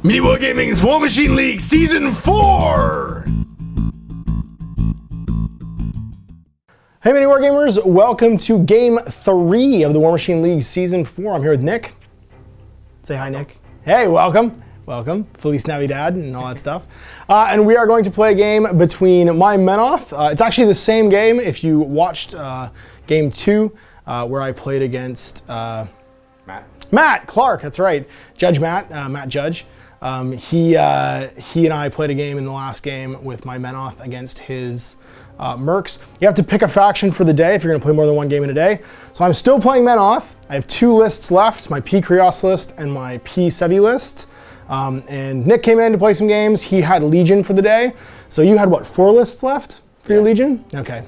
MiniWarGaming's Warmachine League Season 4! Hey MiniWarGamers, welcome to Game 3 of the Warmachine League Season 4. I'm here with Nick. Say hi, Nick. Hey, welcome. Welcome. Feliz Navidad and all that stuff. And we are going to play a game between my Menoth. It's actually the same game if you watched Game 2, where I played against Matt Clark, that's right. Judge Matt, Matt Judge. He and I played a game in the last game with my Menoth against his Mercs. You have to pick a faction for the day if you're going to play more than one game in a day. So I'm still playing Menoth. I have two lists left, my P. Krios list and my P. Sevi list. And Nick came in to play some games. He had Legion for the day. So you had, what, 4 lists left for your Legion? Okay.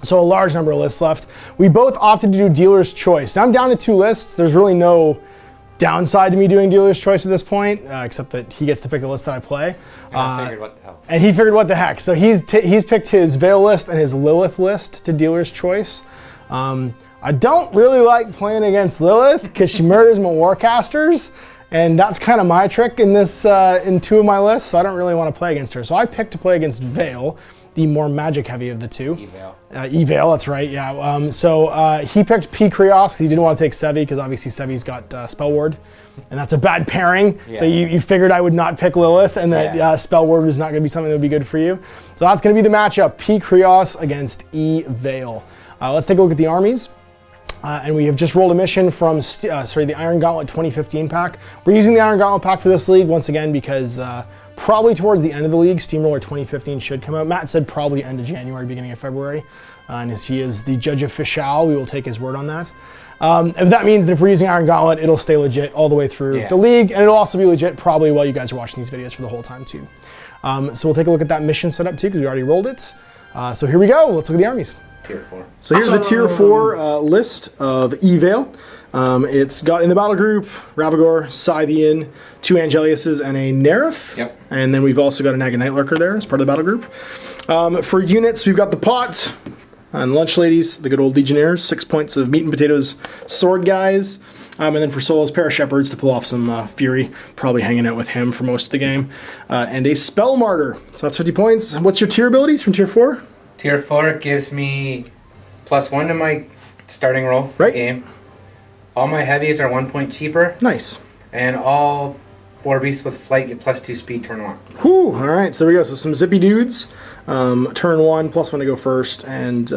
So a large number of lists left. We both opted to do Dealer's Choice. Now I'm down to 2 lists. There's really no downside to me doing Dealer's Choice at this point, except that he gets to pick the list that I play. And I figured what the hell. And he figured what the heck. So he's picked his Veil list and his Lilith list to Dealer's Choice. I don't really like playing against Lilith because she murders my Warcasters, and that's kind of my trick in this in 2 of my lists. So I don't really want to play against her. So I picked to play against Veil, the more magic heavy of the 2. Eval. Eval, that's right, yeah. So he picked P. Krios because he didn't want to take Sevi because obviously Sevi's got Spell Ward, and that's a bad pairing. Yeah. So you figured I would not pick Lilith and that Spell Ward was not going to be something that would be good for you. So that's going to be the matchup, P. Krios against Eval. Let's take a look at the armies. And we have just rolled a mission from the Iron Gauntlet 2015 pack. We're using the Iron Gauntlet pack for this league once again because probably towards the end of the league, Steamroller 2015 should come out. Matt said probably end of January, beginning of February. And as he is the judge official, we will take his word on that. If that means that if we're using Iron Gauntlet, it'll stay legit all the way through the league, and it'll also be legit probably while you guys are watching these videos for the whole time too. So we'll take a look at that mission setup too, because we already rolled it. So here we go. Let's look at the armies. Tier 4. So here's the Tier 4 list of Eval. It's got in the battle group Ravagore, Scythian, 2 Angeliuses, and a Nerif. Yep. And then we've also got a Naga Night Lurker there as part of the battle group. For units, we've got the Pot and Lunch Ladies, the good old Legionnaires, 6 points of meat and potatoes sword guys. And then for solos, pair of Shepherds to pull off some Fury, probably hanging out with him for most of the game. And a Spell Martyr. So that's 50 points. What's your tier abilities from Tier 4? Tier 4 gives me +1 to my starting roll game. All my heavies are 1 point cheaper. Nice. And all War Beasts with Flight get +2 speed turn 1. Whew, all right, so there we go. So some zippy dudes. Turn 1, +1 to go first. And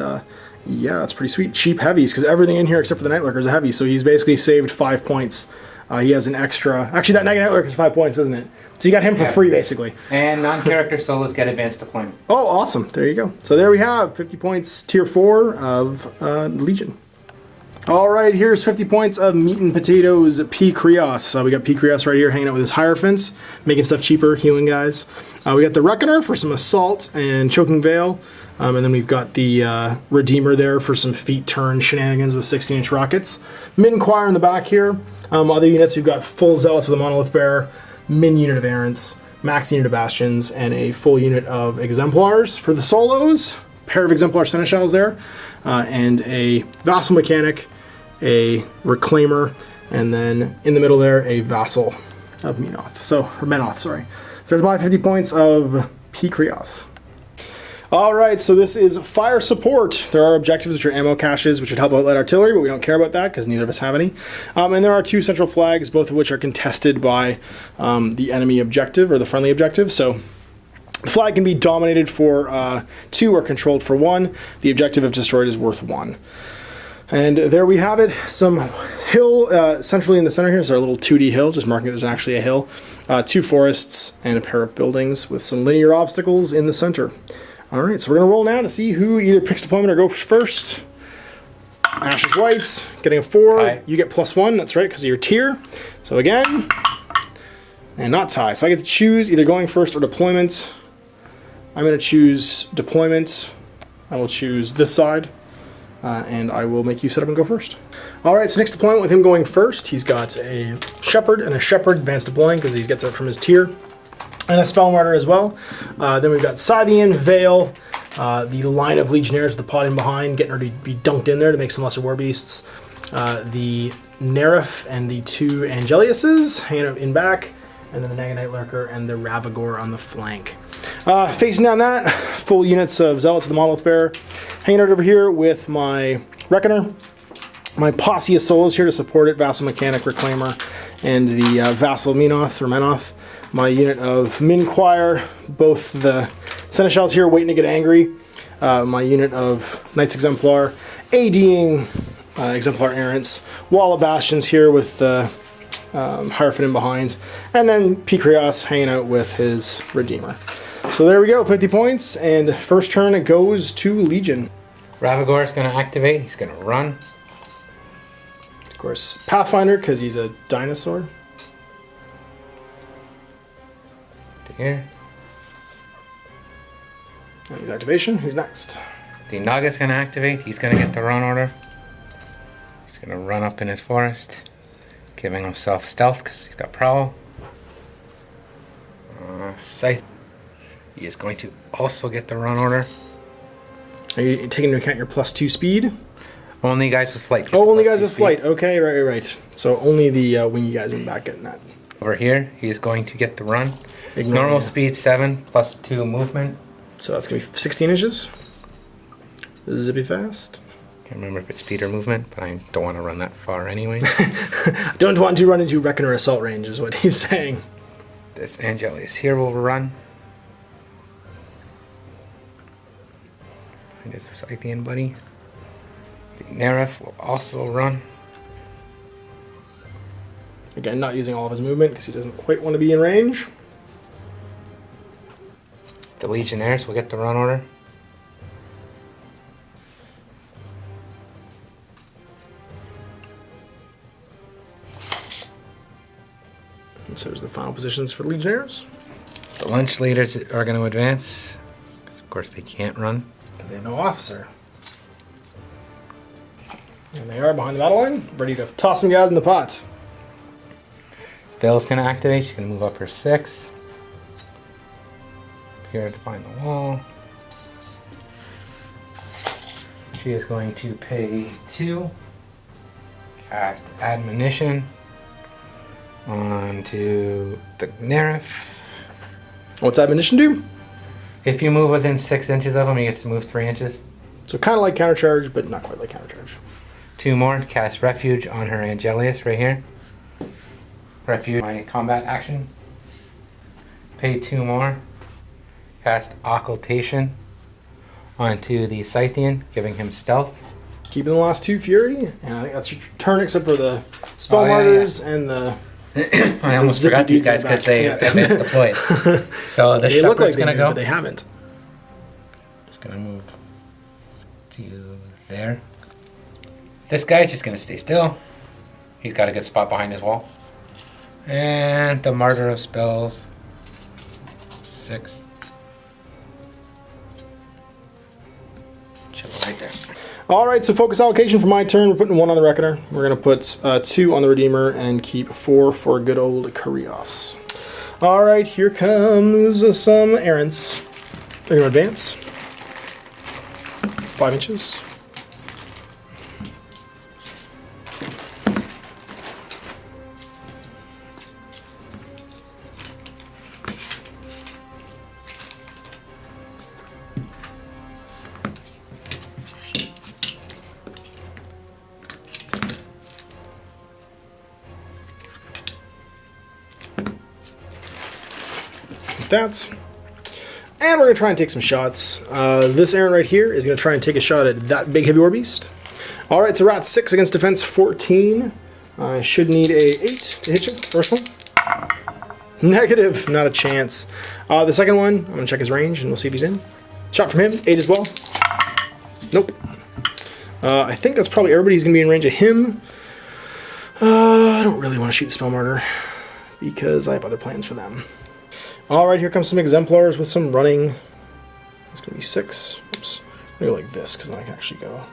yeah, that's pretty sweet. Cheap heavies, because everything in here except for the Night Lurker is a heavy. So he's basically saved 5 points. He has an extra. Actually, that Night Lurker is 5 points, isn't it? So you got him for free, basically. And non-character solos get advanced deployment. Oh, awesome. There you go. So there we have 50 points, Tier 4 of Legion. All right, here's 50 points of meat and potatoes, P. Krios. We got P. Krios right here hanging out with his Hierophants, making stuff cheaper, healing guys. We got the Reckoner for some Assault and Choking Veil. And then we've got the Redeemer there for some feet turn shenanigans with 16-inch rockets. Min Choir in the back here. Other units, we've got full Zealots with a Monolith Bearer, Min unit of Errants, max unit of Bastions, and a full unit of Exemplars. For the solos, pair of Exemplar Seneschals there, and a Vassal Mechanic, a Reclaimer, and then in the middle there, a Vassal of Menoth, sorry. So there's my 50 points of P. Krios. All right, so this is fire support. There are objectives, which are ammo caches, which would help out light artillery, but we don't care about that because neither of us have any. And there are 2 central flags, both of which are contested by the enemy objective or the friendly objective. So the flag can be dominated for 2 or controlled for 1. The objective, if destroyed, is worth 1. And there we have it. Some hill centrally in the center here is our little 2D hill, just marking that there's actually a hill. 2 forests and a pair of buildings with some linear obstacles in the center. All right, so we're going to roll now to see who either picks deployment or goes first. Ash is white, getting a 4. Tie. You get +1, that's right, because of your tier. So again, and not tie. So I get to choose either going first or deployment. I'm going to choose deployment. I will choose this side, and I will make you set up and go first. All right, so next deployment with him going first, he's got a Shepherd and a Shepherd advanced deploying because he gets it from his tier. And a Spell Martyr as well. Then we've got Scythian, Veil, the line of Legionnaires with the pot in behind, getting ready to be dunked in there to make some lesser War Beasts. The Nerif and the 2 Angeliuses hanging out in back. and then the Naganite Lurker and the Ravagore on the flank. Facing down that, full units of Zealots of the Monolith Bearer. Hanging out over here with my Reckoner. My posse of souls here to support it, Vassal Mechanic Reclaimer, and the Vassal Menoth or Menoth. My unit of Min Choir, both the Seneschals here waiting to get angry. My unit of Knights Exemplar, ADing Exemplar Errants. Wall of Bastions here with the Hierophant in behind. And then P. Krios hanging out with his Redeemer. So there we go, 50 points, and first turn it goes to Legion. Ravagore is going to activate, he's going to run. Of course, Pathfinder, because he's a dinosaur. To here. And his activation, who's next? The Naga's going to activate, he's going to get the run order. He's going to run up in his forest, giving himself stealth because he's got prowl. Scythe. He is going to also get the run order. Are you taking into account your +2 speed? Only guys with flight. Oh, only guys with flight. Okay, right. So only the wingy guys in the back getting that. Over here, he is going to get the run. Ignore Normal speed 7 +2 movement. So that's going to be 16 inches. Zippy fast. Can't remember if it's speed or movement, but I don't want to run that far anyway. Don't want to run into Reckoner assault range is what he's saying. This Angelius here will run. And this Scythian buddy. The Nerif will also run. Again, not using all of his movement because he doesn't quite want to be in range. The Legionnaires will get the run order. And so there's the final positions for the Legionnaires. The Lunch Leaders are going to advance. Because of course they can't run. Because they have no officer. And they are behind the battle line, ready to toss some guys in the pot. Vale's going to activate. She's going to move up her 6. Here to find the wall. She is going to pay 2. Cast Admonition onto the Nerif. What's Admonition do? If you move within 6 inches of him, he gets to move 3 inches. So kind of like Countercharge, but not quite like Countercharge. 2 more. Cast Refuge on her Angelius right here. Refuge, my combat action. Pay 2 more. Cast Occultation onto the Scythian, giving him stealth. Keeping the last 2 Fury, and I think that's your turn except for the Spell Martyrs and the... I almost forgot these guys because they advanced deployed. So the they look like Shepherd's going to go. But they haven't. Just going to move to there. This guy's just going to stay still. He's got a good spot behind his wall. And the Martyr of Spells. 6. Chill right there. Alright, so focus allocation for my turn. We're putting 1 on the Reckoner. We're going to put 2 on the Redeemer and keep 4 for good old Kurios. Alright, here comes some errants. They're going to advance. 5 inches. That. And we're going to try and take some shots. This Aaron right here is going to try and take a shot at that big heavy war beast. Alright, so we're at 6 against defense 14. I should need a 8 to hit you. First one. Negative, not a chance. The second one, I'm going to check his range and we'll see if he's in. Shot from him, 8 as well. Nope. I think that's probably everybody's going to be in range of him. I don't really want to shoot the Spell Martyr because I have other plans for them. Alright, here comes some Exemplars with some running. It's going to be 6. Oops. I'm going to go like this because then I can actually go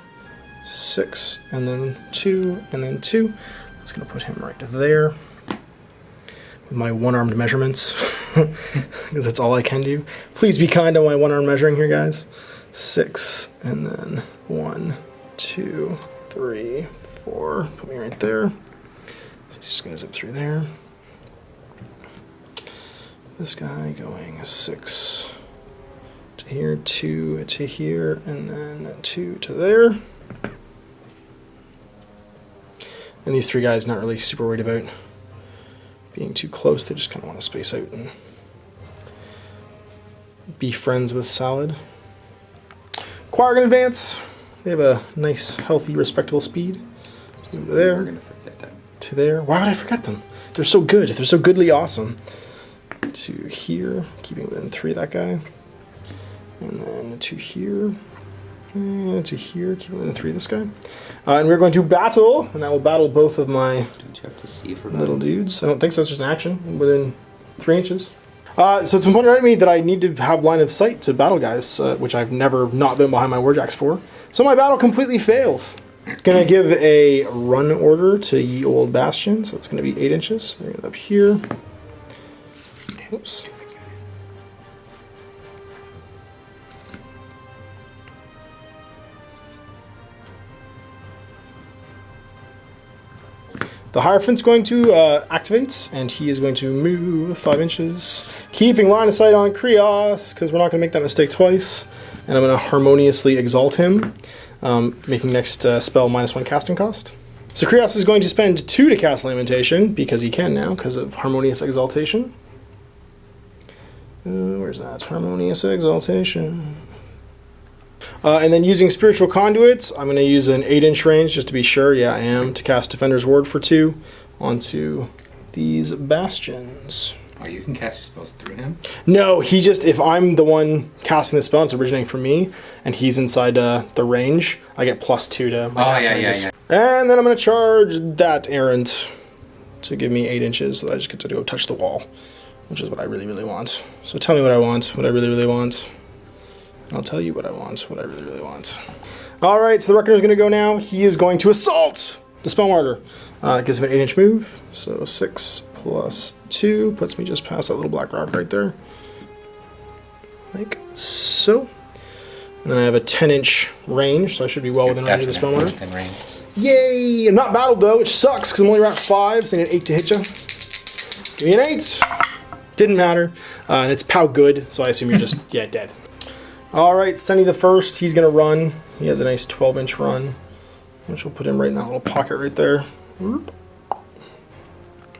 6, and then 2, and then 2. I'm just going to put him right there with my one-armed measurements because that's all I can do. Please be kind on my one-arm measuring here, guys. 6, and then 1, 2, 3, 4. Put me right there. So he's just going to zip through there. This guy going 6 to here, 2 to here, and then 2 to there. And these 3 guys not really super worried about being too close. They just kind of want to space out and be friends with Salad. Choir can advance. They have a nice, healthy, respectable speed. To there. We're gonna forget them. To there. Why would I forget them? They're so good. They're so goodly awesome. To here, keeping within 3 of that guy. And then to here. And to here, keeping within 3 of this guy. And we're going to battle, and that will battle both of my Don't you have to see for little dudes. I don't think so. It's just an action within 3 inches. So it's been pointed out to me that I need to have line of sight to battle guys, which I've never not been behind my warjacks for. So my battle completely fails. Gonna give a run order to Ye Old Bastion, so it's gonna be 8 inches. They're gonna end up here. Oops. The Hierophant's going to activate, and he is going to move 5 inches, keeping line of sight on Krios, because we're not going to make that mistake twice. And I'm going to harmoniously exalt him, making next spell -1 casting cost. So Krios is going to spend 2 to cast Lamentation, because he can now, because of Harmonious Exaltation. Where's that? Harmonious Exaltation. And then using Spiritual Conduit, I'm going to use an 8-inch range just to be sure. Yeah, I am. To cast Defender's Ward for 2 onto these bastions. Oh, you can cast your spells through him? No, he just, if I'm the one casting the spell, it's originating from me, and he's inside the range, I get +2 to my cast ranges. Yeah. And then I'm going to charge that errant to give me 8 inches, so that I just get to go touch the wall, which is what I really, really want. So tell me what I want, what I really, really want. And I'll tell you what I want, what I really, really want. All right, so the Reckoner's going to go now. He is going to assault the Spell Martyr. It gives him an 8-inch move, so 6 plus 2 puts me just past that little black rock right there. Like so. And then I have a 10-inch range, so I should be well within range of the Spell Martyr. Yay! I'm not battled though, which sucks, because I'm only at 5, so I need an 8 to hit you. Give me an 8. Didn't matter. And it's POW good, so I assume you're just, yeah, dead. Alright, Sunny the First, he's going to run. He has a nice 12-inch run, which will put him right in that little pocket right there.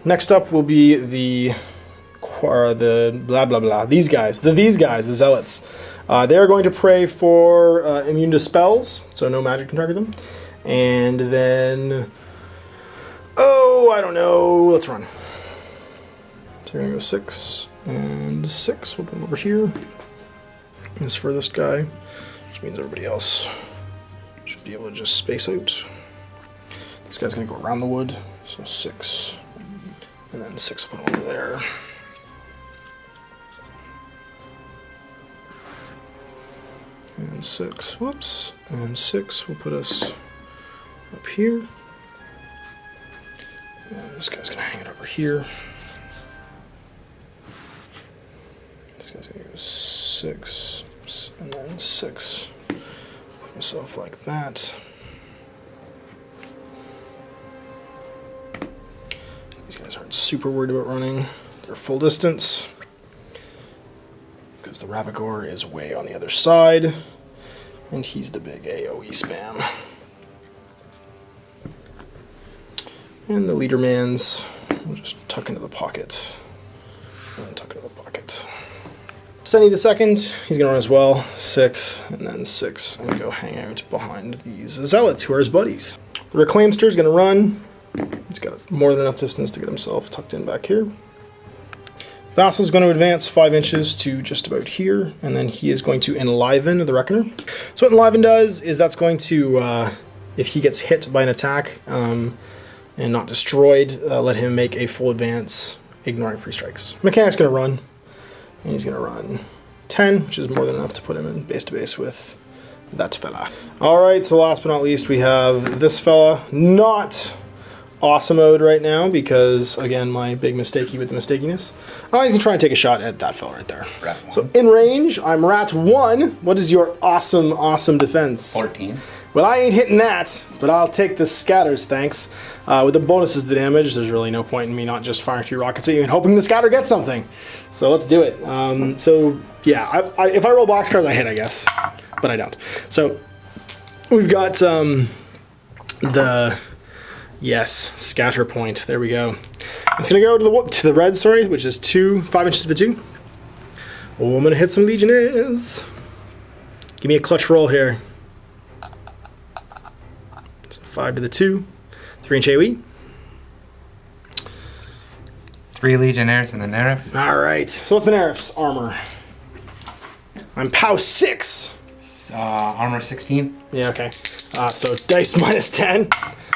Next up will be the blah blah blah. These guys, the Zealots. They're going to pray for immune to spells, so no magic can target them. And then, oh, I don't know. Let's run. So we're going to go 6 and 6. We'll put them over here. This furthest guy, which means everybody else should be able to just space out. This guy's going to go around the wood, so 6, and then 6 put over there. And 6, whoops, and 6 will put us up here. And this guy's going to hang it over here. This guy's going to go 6, and then 6. Put myself like that. These guys aren't super worried about running. They're full distance. Because the Ravagore is way on the other side. And he's the big AoE spam. And the Leadermans will just tuck into the pocket. And tuck into the pocket. Sunny the Second, he's going to run as well. 6, and then 6, and go hang out behind these Zealots, who are his buddies. The Reclaimster is going to run. He's got more than enough distance to get himself tucked in back here. Vassal is going to advance 5 inches to just about here, and then he is going to enliven the Reckoner. So what enliven does is that's going to, if he gets hit by an attack and not destroyed, let him make a full advance, ignoring free strikes. Mechanic's going to run. And he's going to run 10, which is more than enough to put him in base-to-base with that fella. Alright, so last but not least, we have this fella. Not awesome mode right now, because, again, my big mistakey with the mistakiness. He's going to try and take a shot at that fella right there. Rat 1. So in range, I'm Rat 1. What is your awesome defense? 14. Well, I ain't hitting that, but I'll take the scatters, thanks. With the bonuses to damage, there's really no point in me not just firing a few rockets at you and hoping the scatter gets something. So let's do it. So, yeah, if I roll box cards, I hit, I guess. But I don't. So, we've got the... Yes, scatter point. There we go. It's going to go to the red, sorry, which is 5 inches to the 2. Oh, I'm going to hit some Legionnaires. Give me a clutch roll here. So 5 to the 2. 3-inch AoE. 3 Legionnaires and the Nerf. Alright, so what's the Nerf's armor? I'm POW 6! Armor 16. Yeah, okay. So dice minus 10.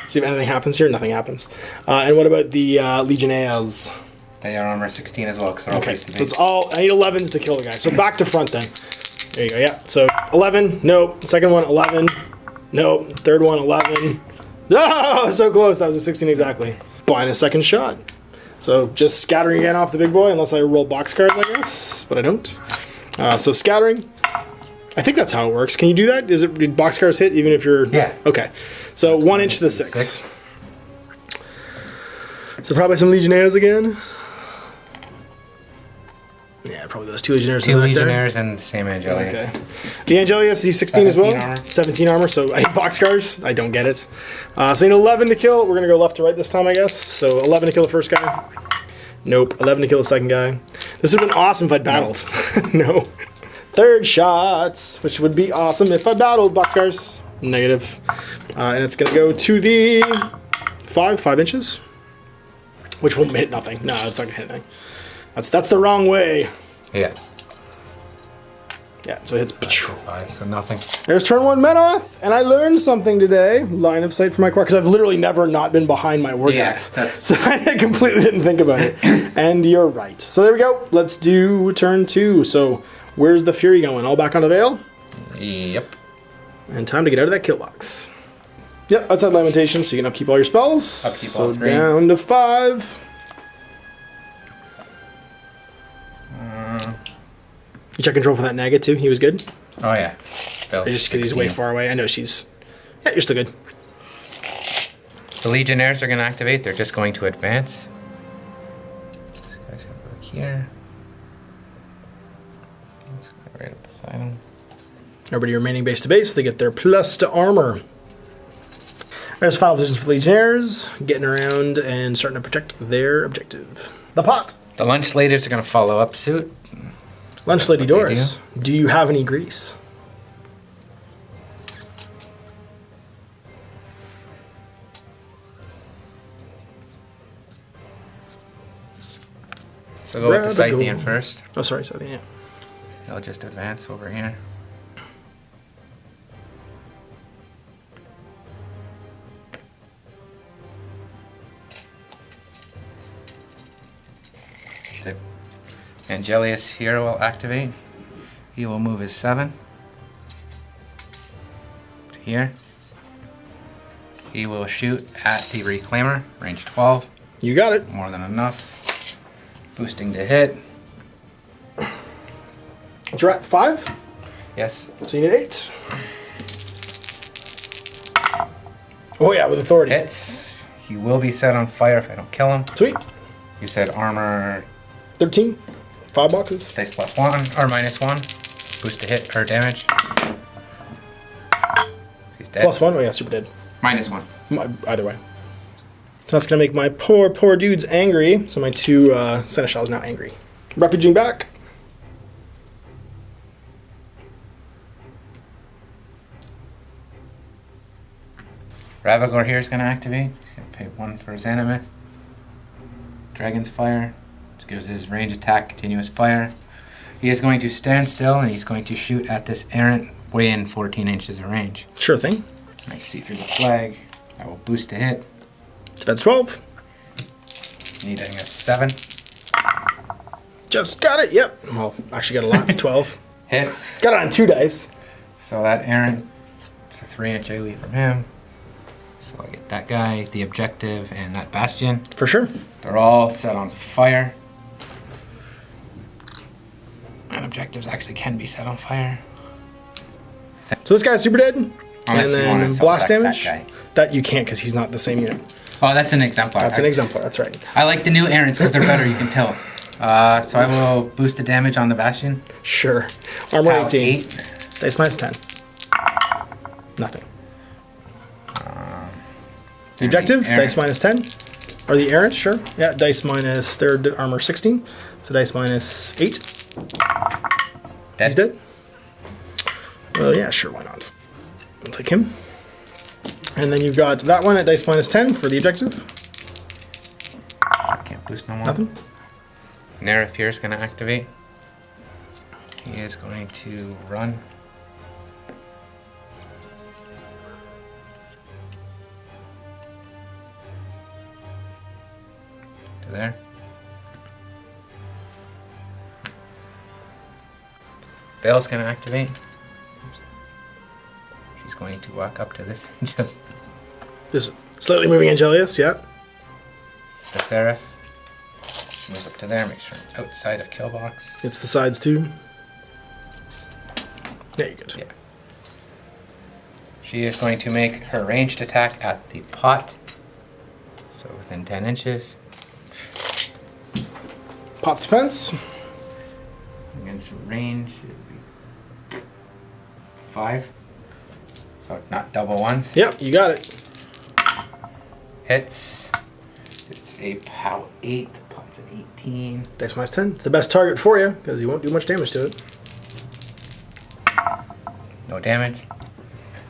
See if anything happens here. Nothing happens. And what about the Legionnaires? They are armor 16 as well, because they're all Okay, base to so it's all... I need 11s to kill the guy. So back to front then. There you go, yeah. So 11, nope. Second one, 11. Nope. Third one, 11. Oh, so close. That was a 16 exactly. Buying a second shot. So just scattering again off the big boy, unless I roll box cards, I guess. But I don't. So scattering. I think that's how it works. Can you do that? Did box cards hit even if you're... Yeah. Okay. So 1 inch to the 6. So probably some Legionnaires again. Yeah, probably those 2 Legionnaires. 2 Legionnaires and the same Angelius. Okay. The Angelius, he's 16 as well. Armor. 17 armor, so I hit boxcars. I don't get it. So I need 11 to kill. We're going to go left to right this time, I guess. So 11 to kill the first guy. Nope. 11 to kill the second guy. This would have been awesome if I'd battled. No. Third shots, which would be awesome if I battled boxcars. Negative. And it's going to go to the 5 inches. Which won't hit nothing. No, it's not going to hit anything. That's the wrong way. Yeah. Yeah, so it hits. 5, so nothing. There's turn 1 Menoth, and I learned something today. Line of sight for my core, because I've literally never not been behind my warjacks. Yeah, so I completely didn't think about it. And you're right. So there we go. Let's do turn 2. So where's the Fury going? All back on the Veil? Yep. And time to get out of that kill box. Yep, outside Lamentation, so you can upkeep all your spells. Upkeep so all 3. Down to 5. You check control for that Naga too. He was good. Oh yeah. Or just because he's way far away. I know she's... Yeah, you're still good. The Legionnaires are going to activate. They're just going to advance. This guy's going to look here. Let's go right up beside him. Everybody remaining base to base, they get their plus to armor. There's final positions for Legionnaires, getting around and starting to protect their objective. The pot. The Lunch Ladies are going to follow up suit. Lunch Lady Doris, do you have any grease? So go with the Scythian first. Oh, sorry, Scythian, yeah. They'll just advance over here. The Angelius here will activate. He will move his 7 to here. He will shoot at the Reclaimer, range 12. You got it. More than enough. Boosting to hit. You're at 5? Yes. So you need 8. Oh yeah, with authority. Hits. He will be set on fire if I don't kill him. Sweet. You said armor 13. 5 boxes. dice +1 or -1. Boost to hit or damage. He's dead. +1. Oh yeah, super dead. -1. Either way. So that's gonna make my poor dudes angry. So my 2 Seneschals now angry. Refuging back. Ravagor here is going to activate. He's going to pay 1 for his animate. Dragon's Fire. Which gives his range attack continuous fire. He is going to stand still and he's going to shoot at this errant within 14 inches of range. Sure thing. I can see through the flag. I will boost to hit. Defense 12. Needing a 7. Just got it. Yep. Well, actually got a lot. It's 12. Hits. Got it on 2 dice. So that errant, it's a 3-inch AoE from him. So I get that guy, the objective, and that bastion. For sure. They're all set on fire. And objectives actually can be set on fire. So this guy's super dead. Unless and you wanna then blast select damage. that That you can't because he's not the same unit. Oh, that's an exemplar. That's an exemplar. That's right. I like the new errands because they're better. You can tell. So I will boost the damage on the Bastion. Sure. Armor Power 18. 8. Dice minus 10. Nothing. The objective, dice minus 10. Or the errant, sure. Yeah, dice minus their armor 16. So dice minus 8. Dead. He's dead. Well, yeah, sure, why not? I'll take him. And then you've got that one at dice minus 10 for the objective. Can't boost no more. Nothing. Nerif here is going to activate. He is going to run. To there. Bale's going to activate. She's going to walk up to this. Just This slightly moving Angelius, yeah. the Seraph. She moves up to there, make sure it's outside of kill box. It's the sides too. Yeah, you're good. Yeah. She is going to make her ranged attack at the pot. So within 10 inches. Pot's defense. Against range, it would be 5. So not double ones. Yep, you got it. Hits. It's a power 8. The pot's an 18. Dice minus 10. It's the best target for you because you won't do much damage to it. No damage.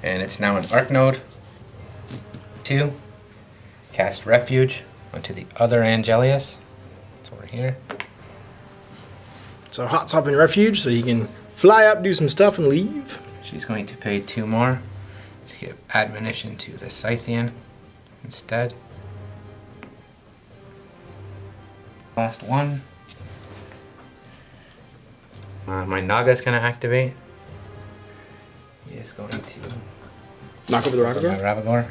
And it's now an arc node. 2. Cast refuge onto the other Angelius. It's over here. So hot swap in refuge so you can fly up, do some stuff, and leave. She's going to pay 2 more to give admonition to the Scythian instead. Last one. My Naga's going to activate. He is going to Knock over the my Ravagor. Ravagor.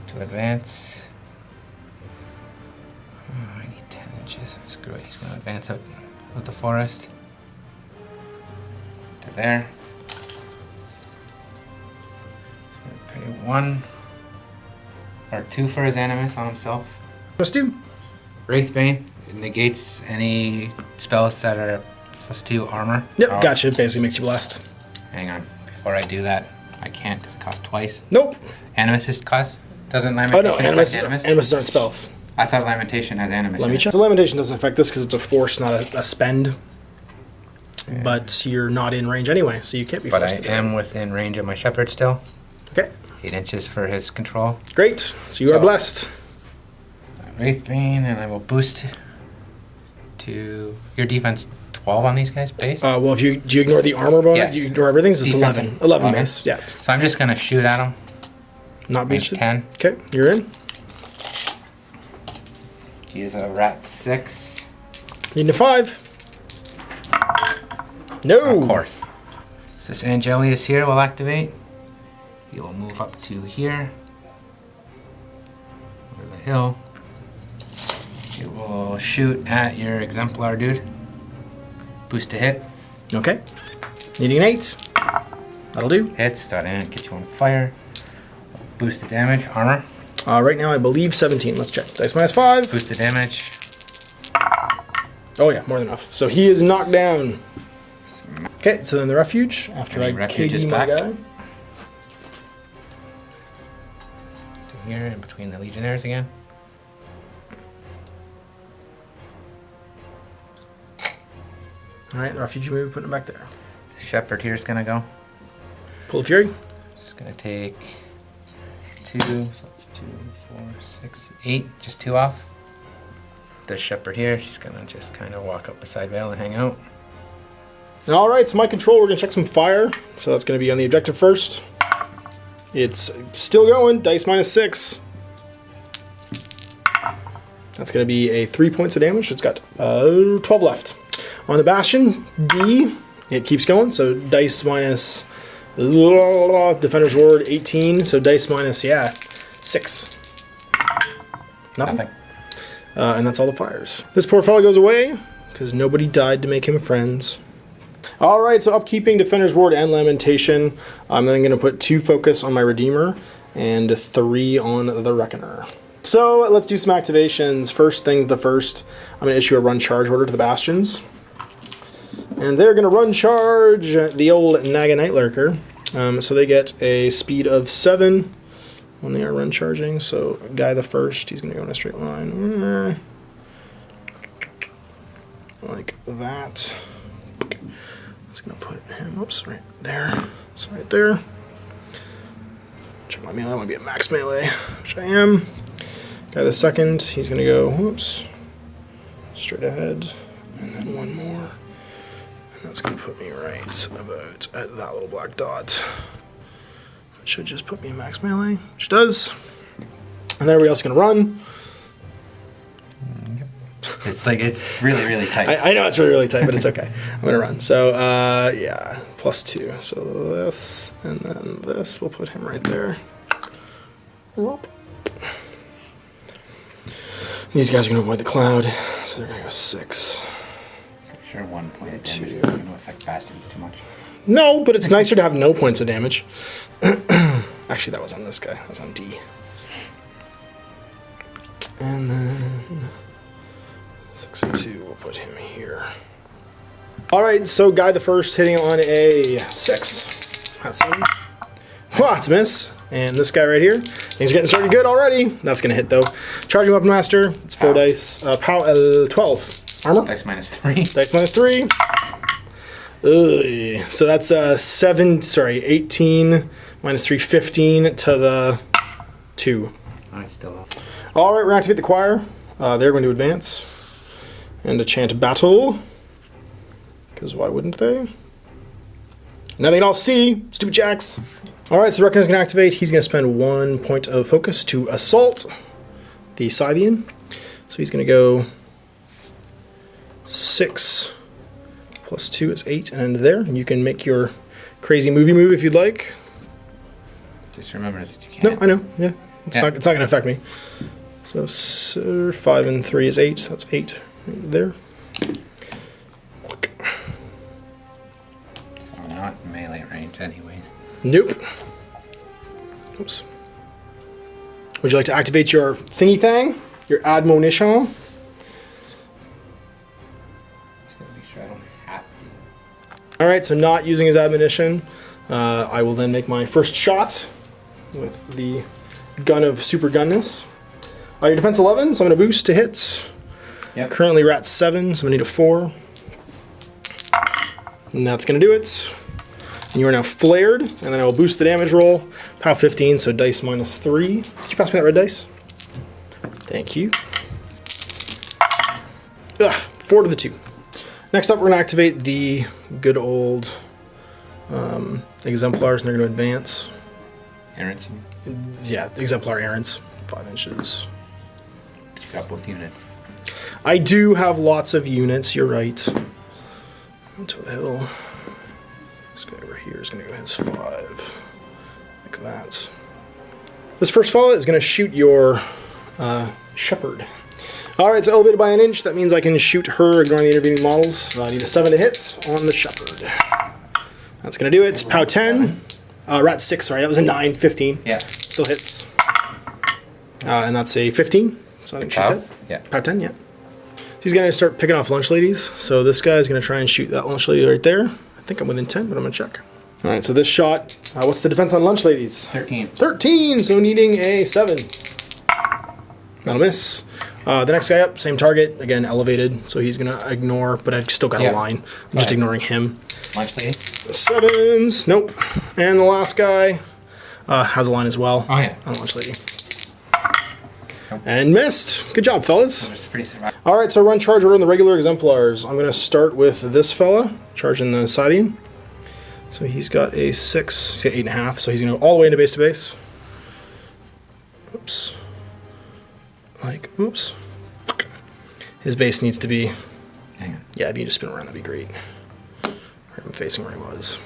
To advance. Oh, I need 10 inches. Screw it. He's going to advance out of the forest. To there. He's going to pay 1 or 2 for his animus on himself. Let's do. Wraithbane. It negates any spells that are +2 armor. Yep, Oh, gotcha. It basically makes you blessed. Hang on. Before I do that, I can't because it costs twice. Nope. Animus is cost? Doesn't Oh Lamentation no, affect animus, Animus? animus aren't spells. I thought Lamentation has Animus. Let in me it. check. So Lamentation doesn't affect this because it's a force, not a spend. But you're not in range anyway, so you can't be But forced I to do am within range of my Shepherd still. it. Okay, 8 inches for his control. great. So you are So- blessed. Wraithbane, and I will boost to your defense 12 on these guys base. Well, if do you ignore the armor bonus? Yes. You ignore everything, so it's Defense 11. 11 11. base, yeah. So I'm just going to shoot at him. Not Range boosted. 10. Okay, you're in. He is a rat 6. Need a 5. No. Of course. So this Angelius here will activate. He will move up to here. Over the hill. It will shoot at your exemplar dude. Boost to hit. Okay. Needing an 8. That'll do. Hits, start in, get you on fire. Boost the damage, armor. Right now, I believe 17. Let's check. Dice minus 5. Boost the damage. Oh yeah, more than enough. So he is knocked down. Okay, so then the refuge. After And I the refuge KD is my back. guy. To here, in between the Legionnaires again. All right, the refuge move, putting it back there. The Shepherd here is gonna go. Pull the fury. Just gonna take 2, so it's 2, 4, 6, 8, just 2 off. The Shepherd here, she's gonna just kind of walk up beside Vale and hang out. All right, so my control, we're gonna check some fire. So that's gonna be on the objective first. It's still going, dice minus 6. That's gonna be a 3 points of damage. It's got 12 left. On the Bastion, D, it keeps going, so dice minus, Defender's Ward 18, so dice minus, 6. Nothing. And that's all the fires. This poor fellow goes away, because because nobody died to make him friends. All right, so Upkeeping, Defender's Ward, and Lamentation. I'm then going to put 2 focus on my Redeemer and 3 on the Reckoner. So let's do some activations. First things the first, I'm going to issue a run charge order to the Bastions. And they're going to run charge the old Naga Night Lurker. So they get a speed of 7 when they are run charging. So guy the first, he's going to go in a straight line. Like that. It's going to put him, oops, right there. So right there. Check my melee, I want to be at max melee, which I am. Guy the second, he's going to go, whoops, straight ahead, and then 1 more. And that's going to put me right about at that little black dot. It should just put me in max melee, which it does. And then everybody else is going to run. It's like, it's really, really tight. I know it's really, really tight, but it's okay. I'm going to run. So, yeah, +2. So this, and then this, we'll put him right there. Whoop. These guys are going to avoid the cloud, so they're going to go 6. For sure 1 point of 2. damage isn't going to affect Bastions too much. No, but it's nicer to have no points of damage. Actually, that was on this guy. That was on D. And then 6 and 2, we'll put him here. All right, so Guy the first hitting on a 6. That's 7. Wow, it's a miss. And this guy right here, things are getting started good already. That's gonna hit though. Charging Weapon Master, it's 4 dice. POW 12. Armor? Dice -3. Dice -3. Ugh. So that's 18 -3, 15 to the 2. I still don't. All right, we're gonna activate the choir. They're going to advance and to chant battle. Because why wouldn't they? Now they can all see, stupid jacks. All right, so the Reckoner's going to activate. He's going to spend 1 point of focus to assault the Scythian. So he's going to go 6 plus 2 is 8 and there. And you can make your crazy movie move if you'd like. Just remember that you No, can't. I know. Yeah, it's not going to affect me. So 5 and 3 is 8. So that's 8 right there. So I'm not in melee range anyways. Nope. Oops. Would you like to activate your thingy thing? Your admonition? Just gotta be sure I don't have to. Alright, so not using his admonition. I will then make my first shot with the gun of super gunness. Your defense 11, so I'm going to boost to hits. Yep. Currently we're at 7, so I'm going to need a 4. And that's going to do it. And you are now flared, and then I will boost the damage roll. POW 15, so dice -3. Could you pass me that red dice? Thank you. Ugh, 4 to the 2. Next up, we're going to activate the good old exemplars, and they're going to advance. Errands. Yeah, exemplar errands, 5 inches. You got both units. I do have lots of units, you're right. To the hill. This guy over here is going to go his 5. Like that. This first fella is going to shoot your shepherd. Alright, so elevated by 1 inch. That means I can shoot her, ignoring the intervening models. I need a 7 to hit on the shepherd. That's going to do it. POW 10. Rat 6, sorry. That was a 9, 15. Yeah. Still hits. And that's a 15. So I think she's dead. Yeah. POW 10, yeah. She's going to start picking off lunch ladies. So this guy's going to try and shoot that lunch lady right there. I think I'm within 10, but I'm going to check. All right, so this shot, what's the defense on lunch ladies? 13. 13, so needing a 7. That'll miss. The next guy up, same target, again, elevated. So he's going to ignore, but I've still got a line. I'm just ignoring him. Lunch lady? 7s, nope. And the last guy has a line as well. Oh, yeah. On lunch lady. And missed. Good job, fellas. It's pretty survival. All right, so run charge order on the regular exemplars. I'm going to start with this fella, charging the Scythian. So he's got a 6, he's got 8.5, so he's going to go all the way into base to base. Oops. Like, oops. His base needs to be, Hang on. yeah, if you just spin around, that'd be great. I'm facing where he was.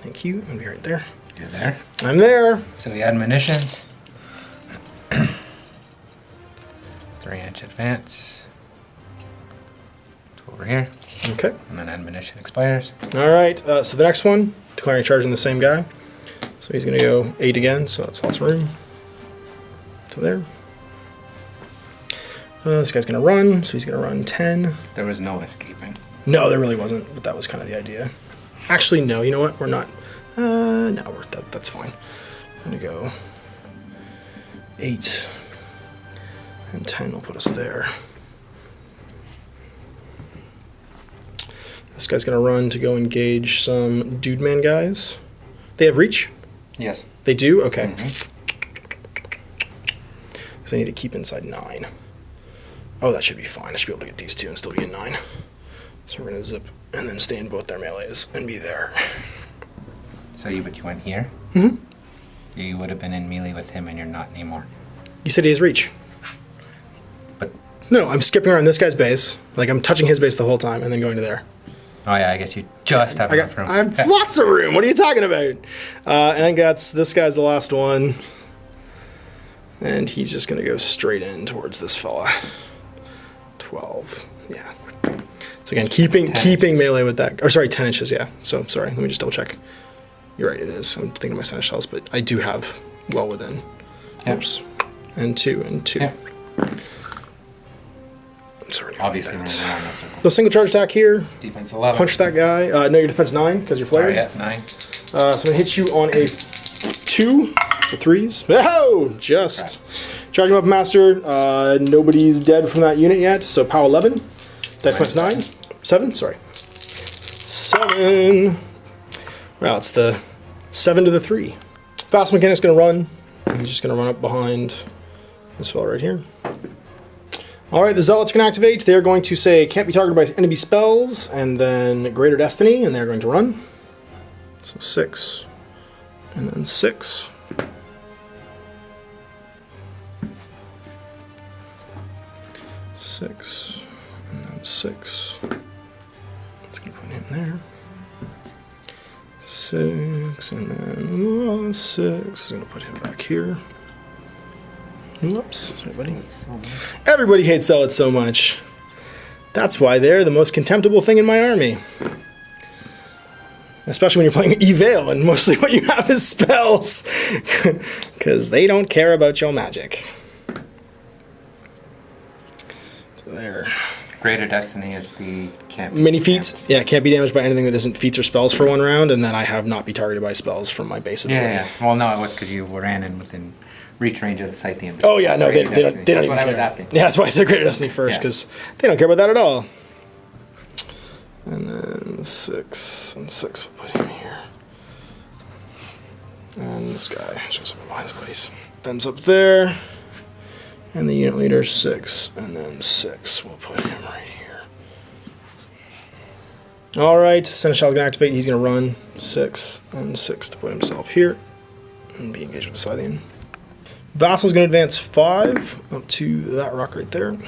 Thank you, I'm going to be right there. You're there. I'm there. So we had munitions. 3-inch advance. over here, Okay. and then admonition expires. All right. So the next one, declaring charge on the same guy. So he's going to go 8 again. So that's lots of room. To there. This guy's going to run. So he's going to run 10. There was no escaping. No, there really wasn't. But that was kind of the idea. Actually, no. You know what? We're not. No, that's fine. I'm going to go 8 and 10 will put us there. This guy's going to run to go engage some Dude Man guys. They have reach? Yes. They do? Okay. Because I need to keep inside 9. Oh, that should be fine. I should be able to get these two and still be in 9. So we're going to zip and then stay in both their melees and be there. So but you went here? Mm-hmm. You would have been in melee with him and you're not anymore. You said he has reach. But No, I'm skipping around this guy's base. Like, I'm touching his base the whole time and then going to there. oh yeah, I guess you just have enough room. I have lots of room. What are you talking about? And then this guy's the last one. And he's just going to go straight in towards this fella. 12. Yeah. So again, keeping melee with that. Or sorry, 10 inches, yeah. So sorry, let me just double check. You're right, it is. I'm thinking of my seneschals, but I do have well within. Yep. Oops. And 2 and 2. Yep. I'm sorry. Obviously, running around that circle. So single charge attack here. Defense 11. Punch that guy. No, your defense 9 because you're flared. Sorry, yeah, 9. So I'm gonna hit you on a 2 for 3s. Oh, just charge him up, master. Nobody's dead from that unit yet. So POW 11. Dex points 9. 7. Sorry. 7. Wow, it's the 7 to the 3. Fast mechanic's gonna run. He's just gonna run up behind this fella right here. All right, the Zealots can activate. They're going to say, can't be targeted by enemy spells, and then Greater Destiny, and they're going to run. So 6, and then 6. Six, and then 6. It's going to put him there. 6, and then 6. Is going to put him back here. Whoops, sorry, buddy. Everybody hates Zealots so much. That's why they're the most contemptible thing in my army. Especially when you're playing Evale and mostly what you have is spells. Because they don't care about your magic. So there. Greater Destiny is the can't be Mini feats. damaged. Yeah, can't be damaged by anything that isn't feats or spells for 1 round, and then I have not be targeted by spells from my base ability. Yeah. Well, no, it was because you ran in within reach range of the Scythian. Oh yeah, no, they Greater don't Destiny. even That's what care. I was asking. Yeah, that's why I said Greater Destiny first, Yeah. because they don't care about that at all. And then 6 and 6, we'll put him here. And this guy, just up behind his place. Ends up there. And the unit leader 6, and then 6, we'll put him right here. Alright, Seneschal's gonna activate, he's gonna run 6 and 6 to put himself here. And be engaged with the Scythian. Vassal's going to advance 5 up to that rock right there. And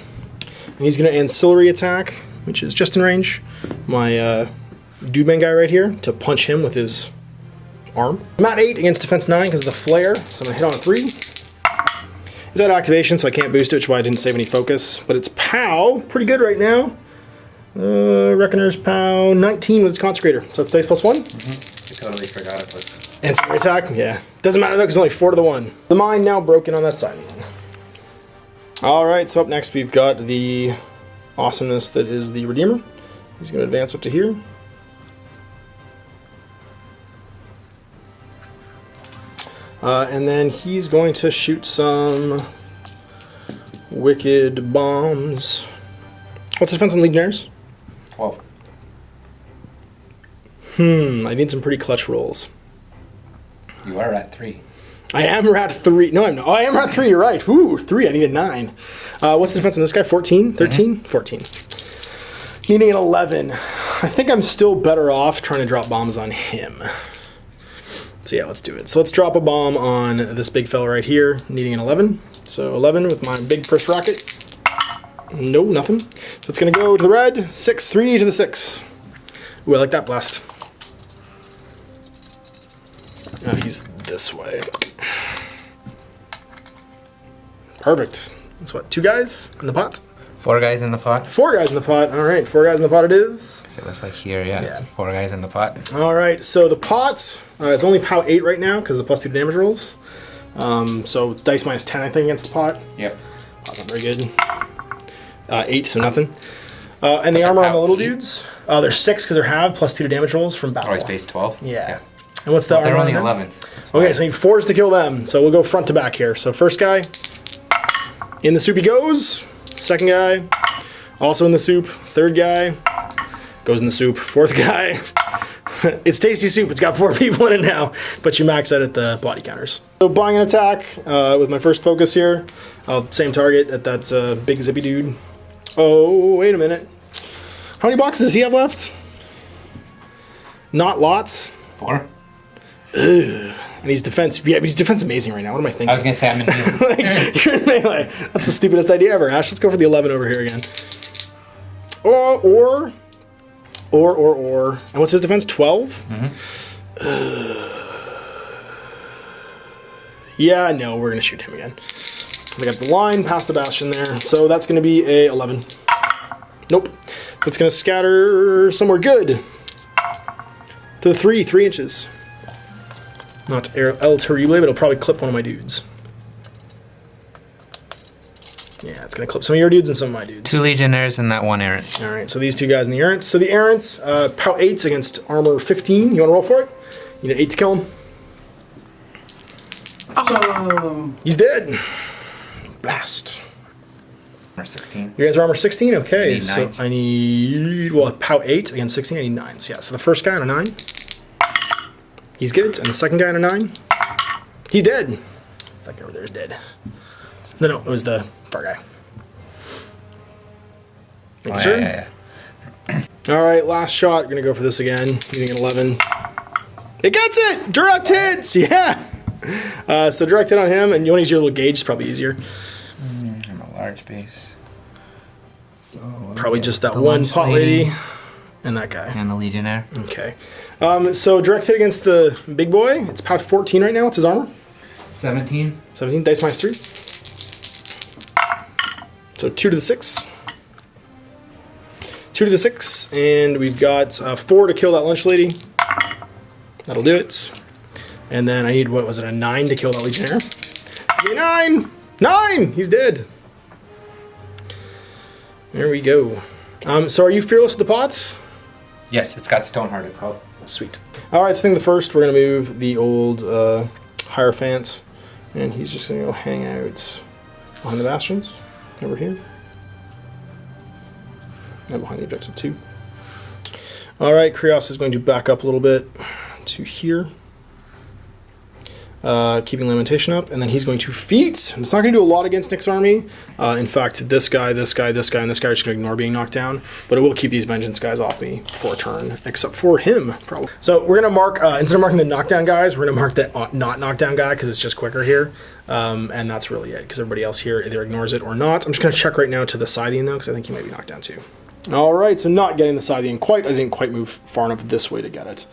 he's going to ancillary attack, which is just in range. My Dude Man guy right here to punch him with his arm. I'm at 8 against defense 9 because of the flare, so I'm going to hit on a 3. It's out of activation, so I can't boost it, which is why I didn't save any focus. But it's POW, pretty good right now. Reckoner's POW 19 with its Consecrator, so it's dice +1. I totally forgot it was. Ancillary attack? Yeah. Doesn't matter though, because only 4 to the 1. The mine now broken on that side. Alright, so up next we've got the awesomeness that is the Redeemer. He's going to advance up to here. And then he's going to shoot some wicked bombs. What's the defense on Legionnaires? 12. I need some pretty clutch rolls. You are at 3. I am rat 3. No, I'm not. Oh, I am rat 3. You're right. Woo, 3. I needed 9. What's the defense on this guy? 14? 13? 14. Needing an 11. I think I'm still better off trying to drop bombs on him. So yeah, let's do it. So let's drop a bomb on this big fella right here, needing an 11. So 11 with my big first rocket. No, nothing. So it's going to go to the red. 6, 3 to the 6. Ooh, I like that blast. He's this way. Perfect. That's what, 2 guys in the pot? 4 guys in the pot. 4 guys in the pot. All right, 4 guys in the pot it is. So it looks like here, yeah. Yeah. 4 guys in the pot. All right, so the pot, it's only POW 8 right now because of the +2 damage rolls. So dice -10, I think, against the pot. Yep. Pot's not very good. 8, so nothing. And the armor on the little dudes, they're 6 because they're halved, +2 damage rolls from battle. Oh, he's base 12? Yeah. And what's the armor They're on only them? 11s. Okay, so I need 4s to kill them. So we'll go front to back here. So first guy, in the soup he goes. Second guy, also in the soup. Third guy, goes in the soup. Fourth guy, it's tasty soup. It's got 4 people in it now, but you max out at the body counters. So buying an attack with my first focus here. Same target at that big zippy dude. Oh, wait a minute. How many boxes does he have left? Not lots. 4? Ugh. And he's defense. Yeah, but he's defense amazing right now. What am I thinking? I was going to say I'm in melee. Like, you're in melee. That's the stupidest idea ever. Ash, let's go for the 11 over here again. Or. And what's his defense? 12? Mm-hmm. Yeah, no, we're going to shoot him again. I got the line past the bastion there. So that's going to be a 11. Nope. That's going to scatter somewhere good. To the 3 inches. Not El Terrible, but it'll probably clip one of my dudes. Yeah, it's going to clip some of your dudes and some of my dudes. 2 legionnaires and that 1 errant. All right, so these 2 guys in the errant. So the errant, POW 8s against armor 15. You want to roll for it? You need 8 to kill him. Awesome! He's dead. Blast. Armor 16. You guys are armor 16? Okay, So you need so 9s. I need, well, POW 8 against 16, I need 9s. Yeah, so the first guy on a 9. He's good, and the second guy on a 9. He's dead. That guy over there is dead. No, it was the far guy. Thank you, sir. Yeah. All right, last shot. We're going to go for this again, using an 11. It gets it! Direct hits! Yeah! So direct hit on him, and you want to use your little gauge. It's probably easier. I'm a large base. So Probably just that the one lunch pot lady and that guy. and the legionnaire. Okay. So direct hit against the big boy. It's POW 14 right now. What's his armor? 17. 17, dice -3. So 2 to the 6. 2 to the 6, and we've got 4 to kill that lunch lady. That'll do it. And then I need, what was it, a 9 to kill that legionnaire? Give me 9! 9! He's dead. There we go. So are you fearless with the pot? Yes, it's got Stoneheart, it's called. Sweet. Alright, so I think the first we're going to move the old Hierophant, and he's just going to go hang out behind the bastions, over here. And behind the objective too. Alright, Krios is going to back up a little bit to here. Keeping Lamentation up, and then he's going to feat. It's not going to do a lot against Nick's army. In fact, this guy, and this guy are just going to ignore being knocked down, but it will keep these Vengeance guys off me for a turn, except for him, probably. So we're going to mark, instead of marking the knockdown guys, we're going to mark that not knockdown guy, because it's just quicker here, and that's really it, because everybody else here either ignores it or not. I'm just going to check right now to the Scythian, though, because I think he might be knocked down too. Alright, so not getting the Scythian quite. I didn't quite move far enough this way to get it.